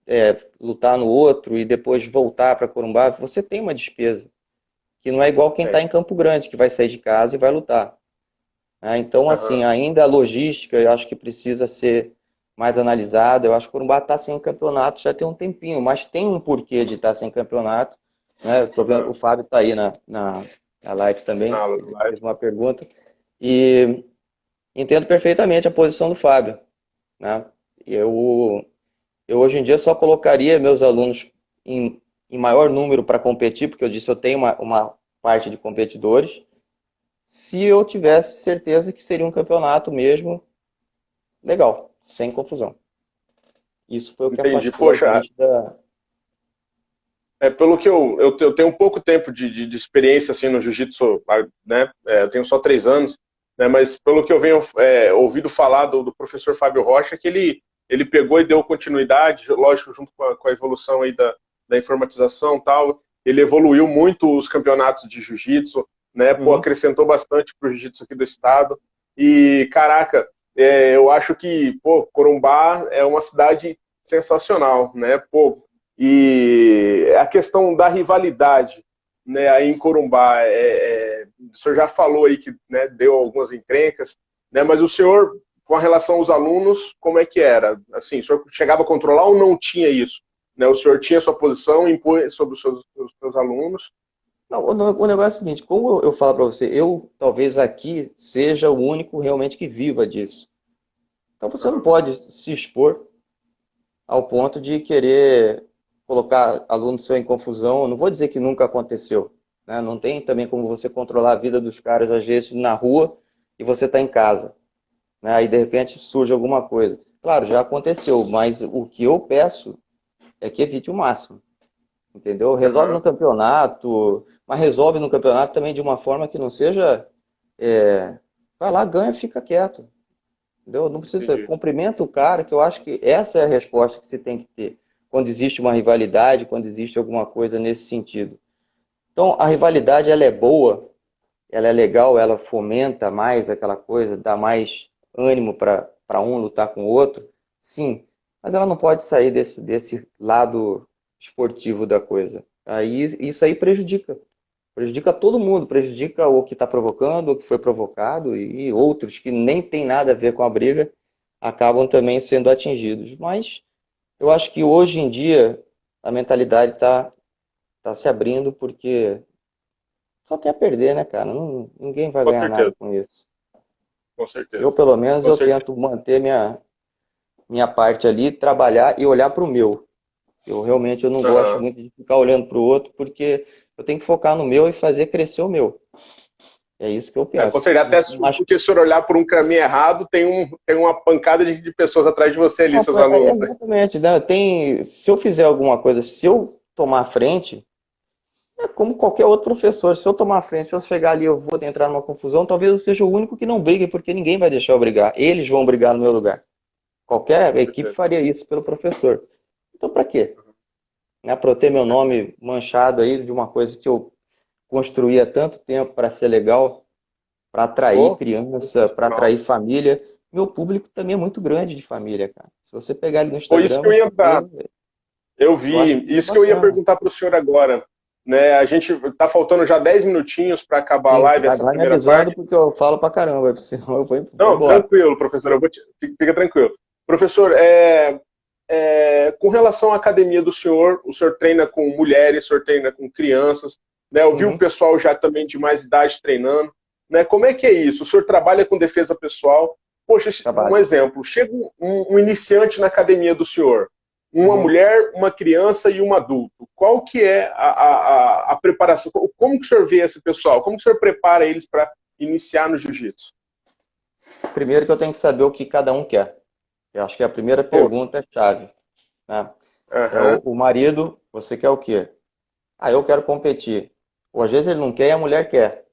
lutar no outro e depois voltar para Corumbá, você tem uma despesa, que não é igual quem está É. em Campo Grande, que vai sair de casa e vai lutar. Né? Então, assim, Aham. ainda a logística eu acho que precisa ser mais analisada. Eu acho que o Corumbá está sem campeonato já tem um tempinho, mas tem um porquê de estar sem campeonato. Né? Estou vendo, Aham. o Fábio está aí na live também, Na ele live. fez uma pergunta. E entendo perfeitamente a posição do Fábio. Né? Eu, eu hoje em dia só colocaria meus alunos em maior número para competir, porque eu disse eu tenho uma parte de competidores, se eu tivesse certeza que seria um campeonanato mesmo legal, sem confusão. Isso foi o que Entendi. afastou a Poxa, gente da. pelo que eu tenho pouco tempo de experiência assim no jiu-jitsu, né? Eu tenho só 3 anos, né? Mas pelo que eu venho ouvido falar do professor Fábio Rocha, que ele pegou e deu continuidade, lógico, junto com a evolução aí da informatização e tal, ele evoluiu muito os campeonatos de jiu-jitsu, né? Pô, Uhum. acrescentou bastante pro jiu-jitsu aqui do estado. E, caraca, eu acho que, pô, Corumbá é uma cidade sensacional, né? Pô, e a questão da rivalidade, né, aí em Corumbá, o senhor já falou aí que, né, deu algumas encrencas, né, mas o senhor, com relação aos alunos, como é que era? Assim, o senhor chegava a controlar ou não tinha isso? Né, o senhor tinha sua posição, impôs sobre os seus alunos? Não, o negócio é o seguinte, como eu falo para você, eu talvez aqui seja o único realmente que viva disso. Então você não Uhum. pode se expor ao ponto de querer colocar aluno seu em confusão. Eu não vou dizer que nunca aconteceu, né? Não tem também como você controlar a vida dos caras, às vezes, na rua e você está em casa, né? Aí de repente surge alguma coisa. Claro, já aconteceu, mas o que eu peço é que evite o máximo, entendeu? Resolve no Uhum. campeonato, mas resolve no campeonato também de uma forma que não seja. Vai lá, ganha, fica quieto. Entendeu? Não precisa, Entendi. cumprimenta o cara, que eu acho que essa é a resposta que se tem que ter quando existe uma rivalidade, quando existe alguma coisa nesse sentido. Então, a rivalidade ela é boa, ela é legal, ela fomenta mais aquela coisa, dá mais ânimo para um lutar com o outro, sim, mas ela não pode sair desse lado esportivo da coisa. Aí, isso aí prejudica todo mundo, prejudica o que está provocando, o que foi provocado e outros que nem tem nada a ver com a briga acabam também sendo atingidos. Mas eu acho que hoje em dia a mentalidade tá se abrindo porque só tem a perder, né, cara? Ninguém vai Com ganhar nada certeza, com isso. com Eu, certeza, pelo menos, com eu certeza. tento manter minha parte ali, trabalhar e olhar para o meu. Eu não gosto Uhum. muito de ficar olhando para o outro porque eu tenho que focar no meu e fazer crescer o meu. É isso que eu Com penso. certeza, até Mas porque se o senhor olhar por um caminho errado, tem uma pancada de pessoas atrás de você ali, não, seus alunos, né? exatamente, né? Se eu fizer alguma coisa, se eu tomar a frente, é como qualquer outro professor. Se eu tomar a frente, se eu chegar ali, eu vou entrar numa confusão, talvez eu seja o único que não brigue, porque ninguém vai deixar eu brigar. Eles vão brigar no meu lugar. Qualquer Com equipe certeza. faria isso pelo professor. Então, para quê? Né? Para eu ter meu nome manchado aí de uma coisa que eu construí há tanto tempo para ser legal, para atrair Pô, criança, para sensacional. atrair família. Meu público também é muito grande de família, cara. Se você pegar ele no Foi isso Instagram, que eu ia você vê. entrar. Eu Eu acho vi, isso isso que eu ia bacana. perguntar para o senhor agora. Né? A gente está faltando já 10 minutinhos para acabar a Sim, você live, vai, essa vai me primeira avisando parte. porque eu falo pra caramba, senão eu vou Não, embora. tranquilo, professor, fica tranquilo. Professor, com relação à academia do senhor, o senhor treina com mulheres, o senhor treina com crianças, né? Eu vi o Uhum, pessoal já também de mais idade treinando, né? Como é que é isso? O senhor trabalha com defesa pessoal? Poxa, um trabalho. exemplo, chega um iniciante na academia do senhor, uma Uhum. mulher, uma criança e um adulto. Qual que é a preparação? Como que o senhor vê esse pessoal? Como que o senhor prepara eles para iniciar no jiu-jitsu? Primeiro que eu tenho que saber o que cada um quer. Eu acho que a primeira Pô, pergunta é chave. Né? É aham, o marido, você quer o quê? Ah, eu quero competir. Ou às vezes ele não quer e a mulher quer.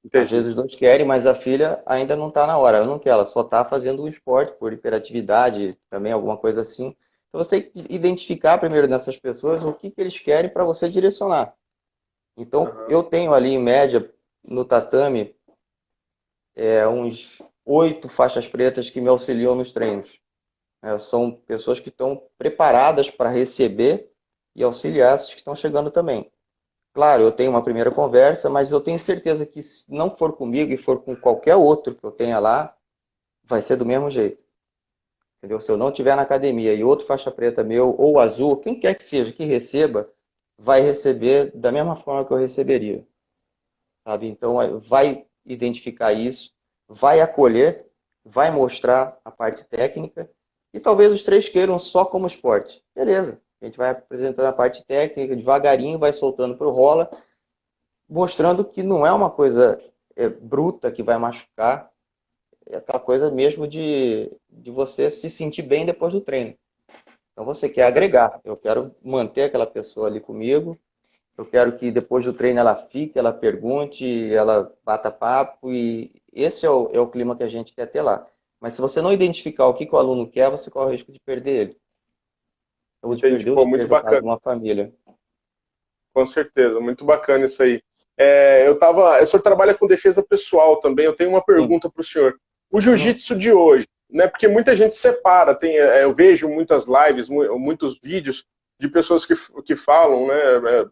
Às Entendi. vezes os dois querem, mas a filha ainda não está na hora. Ela não quer, ela só está fazendo um esporte por hiperatividade, também alguma coisa assim. Então você tem que identificar primeiro nessas pessoas o que eles querem para você direcionar. Então Aham. eu tenho ali em média no tatame uns 8 faixas pretas que me auxiliam nos treinos. São pessoas que estão preparadas para receber e auxiliar esses que estão chegando também. Claro, eu tenho uma primeira conversa, mas eu tenho certeza que se não for comigo e for com qualquer outro que eu tenha lá, vai ser do mesmo jeito. Entendeu? Se eu não tiver na academia e outro faixa preta meu ou azul, quem quer que seja que receba, vai receber da mesma forma que eu receberia, sabe? Então vai identificar isso, vai acolher, vai mostrar a parte técnica e talvez os três queiram só como esporte. Beleza. A gente vai apresentando a parte técnica, devagarinho vai soltando para o rola, mostrando que não é uma coisa bruta que vai machucar, é aquela coisa mesmo de você se sentir bem depois do treino. Então você quer agregar, eu quero manter aquela pessoa ali comigo, eu quero que depois do treino ela fique, ela pergunte, ela bata papo, e esse é o clima que a gente quer ter lá. Mas se você não identificar o que o aluno quer, você corre o risco de perder ele, ou de Entendi. perder o Pô, muito espelho, no caso bacana. de uma família. Com certeza, muito bacana isso aí. O senhor trabalha com defesa pessoal também. Eu tenho uma Sim. pergunta para o senhor. O Uhum. jiu-jitsu de hoje, né? Porque muita gente separa. Eu vejo muitas lives, muitos vídeos de pessoas que falam, né?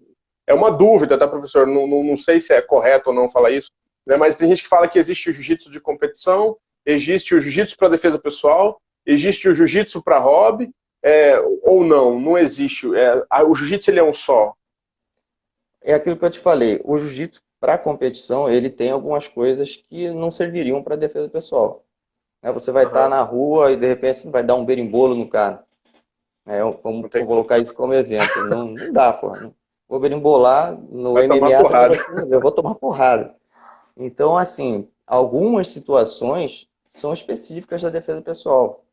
É uma dúvida, tá, professor? Não sei se é correto ou não falar isso, né? Mas tem gente que fala que existe o jiu-jitsu de competição, existe o jiu-jitsu para defesa pessoal, existe o jiu-jitsu para hobby, ou não? Não existe. O jiu-jitsu ele é um só. É aquilo que eu te falei, o jiu-jitsu para competição, ele tem algumas coisas que não serviriam para defesa pessoal. Você vai estar Aham. na rua e de repente você vai dar um berimbolo no cara. Não Vou tem como. colocar isso como exemplo. Não, não dá, porra. Vou berimbolar no Vai tomar MMA, também porrada. vai ser, eu vou tomar porrada. Então, assim, algumas situações são específicas da defesa pessoal,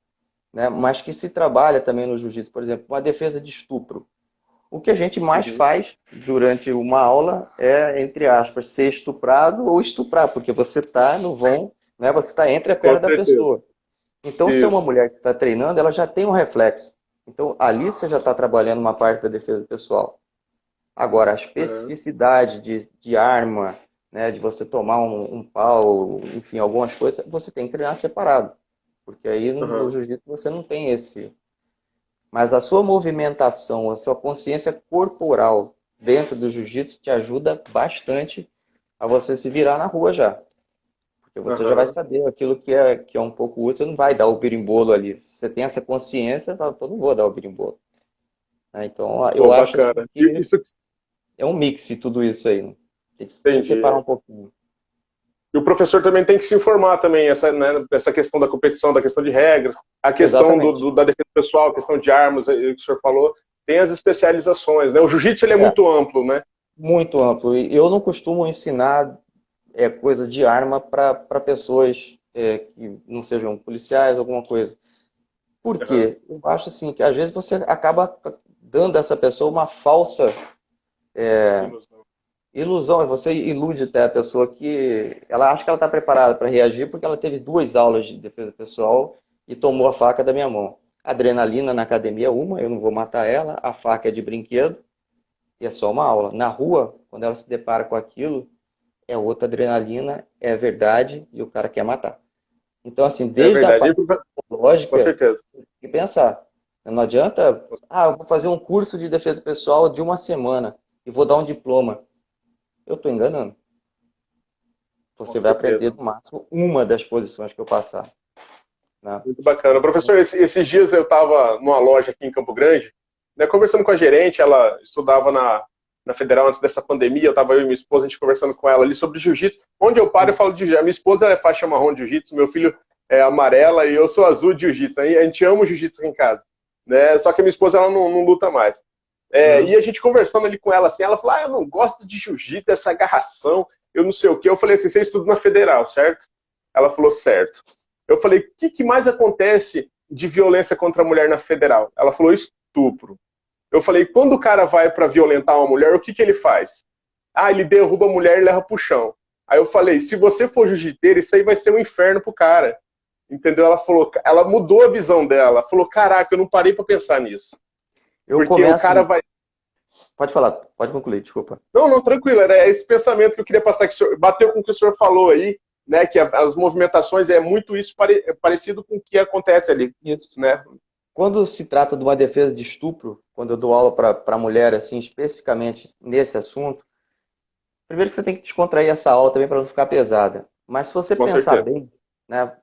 né? Mas que se trabalha também no jiu-jitsu, por exemplo, uma defesa de estupro. O que a gente mais Uhum. faz durante uma aula é, entre aspas, ser estuprado ou estuprar, porque você está no vão, né? Você está entre a Com perna da certeza. pessoa. Então, se é uma Isso. mulher que está treinando, ela já tem um reflexo. Então, ali você já está trabalhando uma parte da defesa pessoal. Agora, a Uhum. especificidade de arma, né, de você tomar um pau, enfim, algumas coisas, você tem que treinar separado. Porque aí no Uhum. jiu-jitsu você não tem esse. Mas a sua movimentação, a sua consciência corporal dentro do jiu-jitsu te ajuda bastante a você se virar na rua já. Porque você já vai Uhum. saber aquilo que é um pouco útil, você não vai dar o birimbolo ali. Você tem essa consciência, fala, pô, não vou dar o birimbolo. Né? Então, eu Pô, acho assim, bacana. que Isso que é um mix de tudo isso aí. Né? Tem que separar entendi. um pouquinho. E o professor também tem que se informar também, né, essa questão da competição, da questão de regras, a questão Exatamente. da defesa pessoal, a questão de armas, que o senhor falou, tem as especializações, né? O jiu-jitsu ele é É, muito amplo, né? muito amplo. E eu não costumo ensinar coisa de arma para pessoas que não sejam policiais, alguma coisa. Por Uhum. quê? Eu acho assim que às vezes você acaba dando a essa pessoa uma falsa Ilusão. ilusão, você ilude até a pessoa que ela acha que ela está preparada para reagir porque ela teve 2 aulas de defesa pessoal e tomou a faca da minha mão. Adrenalina na academia é uma, eu não vou matar ela, a faca é de brinquedo e é só uma aula. Na rua, quando ela se depara com aquilo, é outra adrenalina, é verdade e o cara quer matar. Então, assim, É desde a verdade. parte Com psicológica, certeza. tem que pensar. Não adianta, eu vou fazer um curso de defesa pessoal de uma semana e vou dar um diploma. Eu estou enganando. Com Você vai aprender certeza. no máximo uma das posições que eu passar. Né? Muito bacana. Então, Professor, esses dias eu estava numa loja aqui em Campo Grande, né, conversando com a gerente, ela estudava na Federal antes dessa pandemia, eu estava eu e minha esposa, a gente conversando com ela ali sobre jiu-jitsu. Onde eu paro, eu falo de jiu-jitsu. A minha esposa é faixa marrom de jiu-jitsu, meu filho é amarela e eu sou azul de jiu-jitsu. A gente ama o jiu-jitsu aqui em casa. Né? Só que a minha esposa ela não luta mais. E uhum. a gente conversando ali com ela assim, ela falou: eu não gosto de jiu-jitsu, essa agarração, eu não sei o quê. Eu falei assim: você estuda na Federal, certo? Ela falou: certo. Eu falei: o que mais acontece de violência contra a mulher na Federal? Ela falou: estupro. Eu falei: quando o cara vai para violentar uma mulher, o que ele faz? Ele derruba a mulher e leva pro chão. Aí eu falei, se você for jiu-jiteiro, isso aí vai ser um inferno pro cara. Entendeu? Ela falou, ela mudou a visão dela. Falou, caraca, eu não parei pra pensar nisso. Eu Porque o cara começo. vai... Pode falar, pode concluir, desculpa. Não, não, tranquilo, era esse pensamento que eu queria passar, que o senhor, bateu com o que o senhor falou aí, né, que as movimentações é muito isso parecido com o que acontece ali, Isso. né? Quando se trata de uma defesa de estupro, quando eu dou aula para mulher, assim, especificamente nesse assunto, primeiro que você tem que descontrair essa aula também para não ficar pesada. Mas se você Com pensar certeza. bem, né,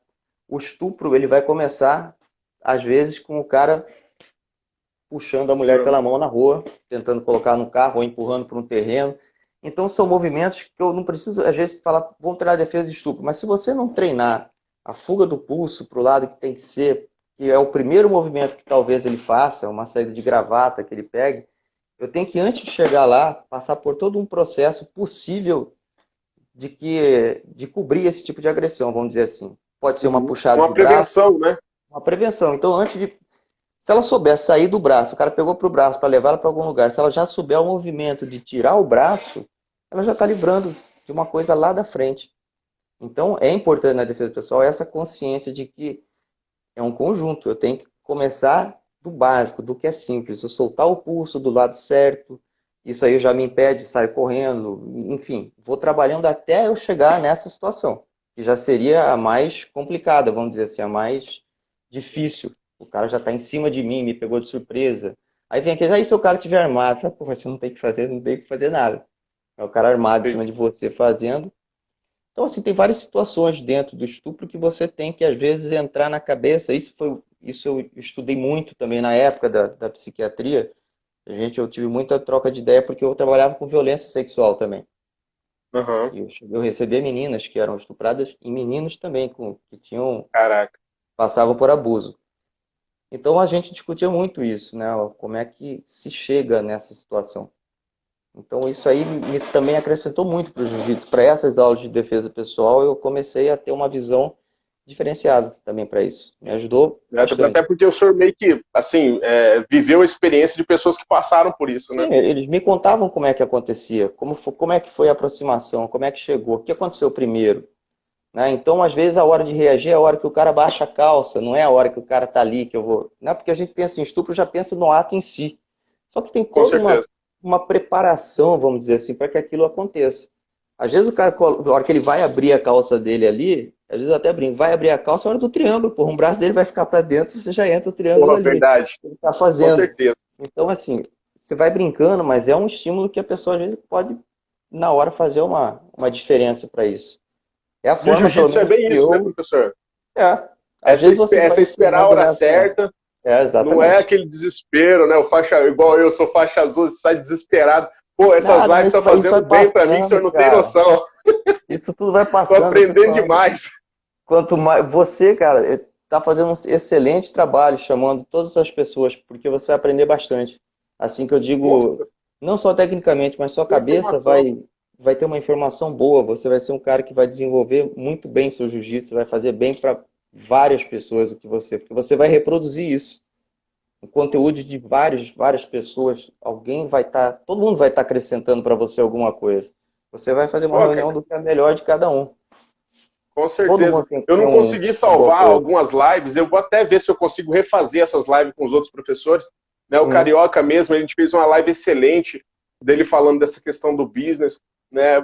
o estupro ele vai começar, às vezes, com o cara puxando a mulher pela mão na rua, tentando colocar no carro ou empurrando para um terreno. Então são movimentos que eu não preciso, às vezes, falar, vamos treinar a defesa de estupro. Mas se você não treinar a fuga do pulso para o lado que tem que ser, que é o primeiro movimento que talvez ele faça, uma saída de gravata que ele pegue, eu tenho que, antes de chegar lá, passar por todo um processo possível de cobrir esse tipo de agressão, vamos dizer assim. Pode ser uma puxada Uma de braço, prevenção, né? uma prevenção. Então, se ela souber sair do braço, o cara pegou para o braço para levar ela para algum lugar, se ela já souber o movimento de tirar o braço, ela já está livrando de uma coisa lá da frente. Então, é importante na defesa pessoal essa consciência de que é um conjunto. Eu tenho que começar do básico, do que é simples. Eu soltar o pulso do lado certo, isso aí já me impede de sair correndo. Enfim, vou trabalhando até eu chegar nessa situação, que já seria a mais complicada, vamos dizer assim, a mais difícil. O cara já está em cima de mim, me pegou de surpresa. Aí vem aquele, aí se o cara tiver armado, fala, pô, mas você não tem que fazer nada. É o cara armado em Sim. cima de você fazendo. Então, assim, tem várias situações dentro do estupro que você tem que, às vezes, entrar na cabeça. Isso eu estudei muito também na época da psiquiatria. Eu tive muita troca de ideia porque eu trabalhava com violência sexual também. Uhum. E eu recebia meninas que eram estupradas e meninos também que Caraca. passavam por abuso. Então a gente discutia muito isso, né? Como é que se chega nessa situação. Então isso aí também acrescentou muito para o jiu-jitsu. Para essas aulas de defesa pessoal, eu comecei a ter uma visão diferenciada também para isso. Me ajudou Até bastante. porque o senhor meio que, assim, viveu a experiência de pessoas que passaram por isso, né? Sim, eles me contavam como é que acontecia, como é que foi a aproximação, como é que chegou, o que aconteceu primeiro. Né? Então, às vezes, a hora de reagir é a hora que o cara baixa a calça, não é a hora que o cara tá ali que eu vou. Não é porque a gente pensa em estupro, já pensa no ato em si. Só que tem Com toda certeza. uma preparação, vamos dizer assim, para que aquilo aconteça. Às vezes o cara, na hora que ele vai abrir a calça dele ali, às vezes eu até brinco, vai abrir a calça na hora do triângulo, porra, um braço dele vai ficar para dentro, você já entra o triângulo Porra, ali. verdade. Ele tá Com fazendo. certeza. Então, assim, você vai brincando, mas é um estímulo que a pessoa às vezes pode, na hora, fazer uma diferença para isso. É a E o forma, pelo jiu-jitsu é menos, bem que isso, né, eu. professor? É. Às vezes você vai Essa esperar a ensinando hora nessa. certa, É, não é exatamente. aquele desespero, né? O faixa, igual eu sou faixa azul, você sai desesperado. Pô, essas Nada, lives mas tá isso vai fazendo bem pra mim que o senhor passando, não tem cara. noção. Isso tudo vai Tô passando. Eu tô te aprendendo falando. demais. Quanto mais. Você, cara, tá fazendo um excelente trabalho chamando todas as pessoas, porque você vai aprender bastante. Assim que eu digo, Nossa, não só tecnicamente, mas sua que cabeça informação. vai ter uma informação boa. Você vai ser um cara que vai desenvolver muito bem seu jiu-jitsu, vai fazer bem para várias pessoas o que porque você vai reproduzir isso. O conteúdo de várias pessoas, alguém vai estar, todo mundo vai estar acrescentando para você alguma coisa. Você vai fazer uma Pô, reunião cara, do que é melhor de cada um. com Todo certeza. mundo tem que Eu ter não consegui um bom salvar apoio. algumas lives, eu vou até ver se eu consigo refazer essas lives com os outros professores. Né, o Uhum. Carioca mesmo, a gente fez uma live excelente dele falando dessa questão do business. Né?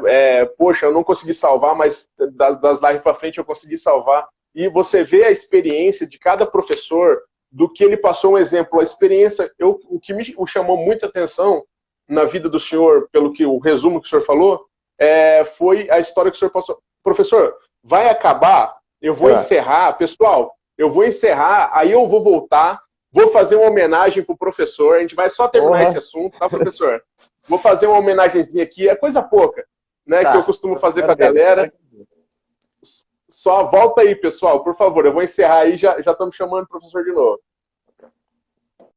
Poxa, eu não consegui salvar, mas das lives para frente eu consegui salvar. E você vê a experiência de cada professor, do que ele passou um exemplo. A experiência, o que me chamou muita atenção na vida do senhor, pelo que o resumo que o senhor falou, foi a história que o senhor passou. Professor, vai acabar, eu vou É. encerrar, pessoal, eu vou encerrar, aí eu vou voltar, vou fazer uma homenagem pro professor, a gente vai só terminar esse Porra. assunto, tá, professor? Vou fazer uma homenagenzinha aqui, é coisa pouca, né, que eu Tá. costumo Eu fazer com quero a ver. galera. Só volta aí, pessoal, por favor, eu vou encerrar aí, já estamos chamando o professor de novo.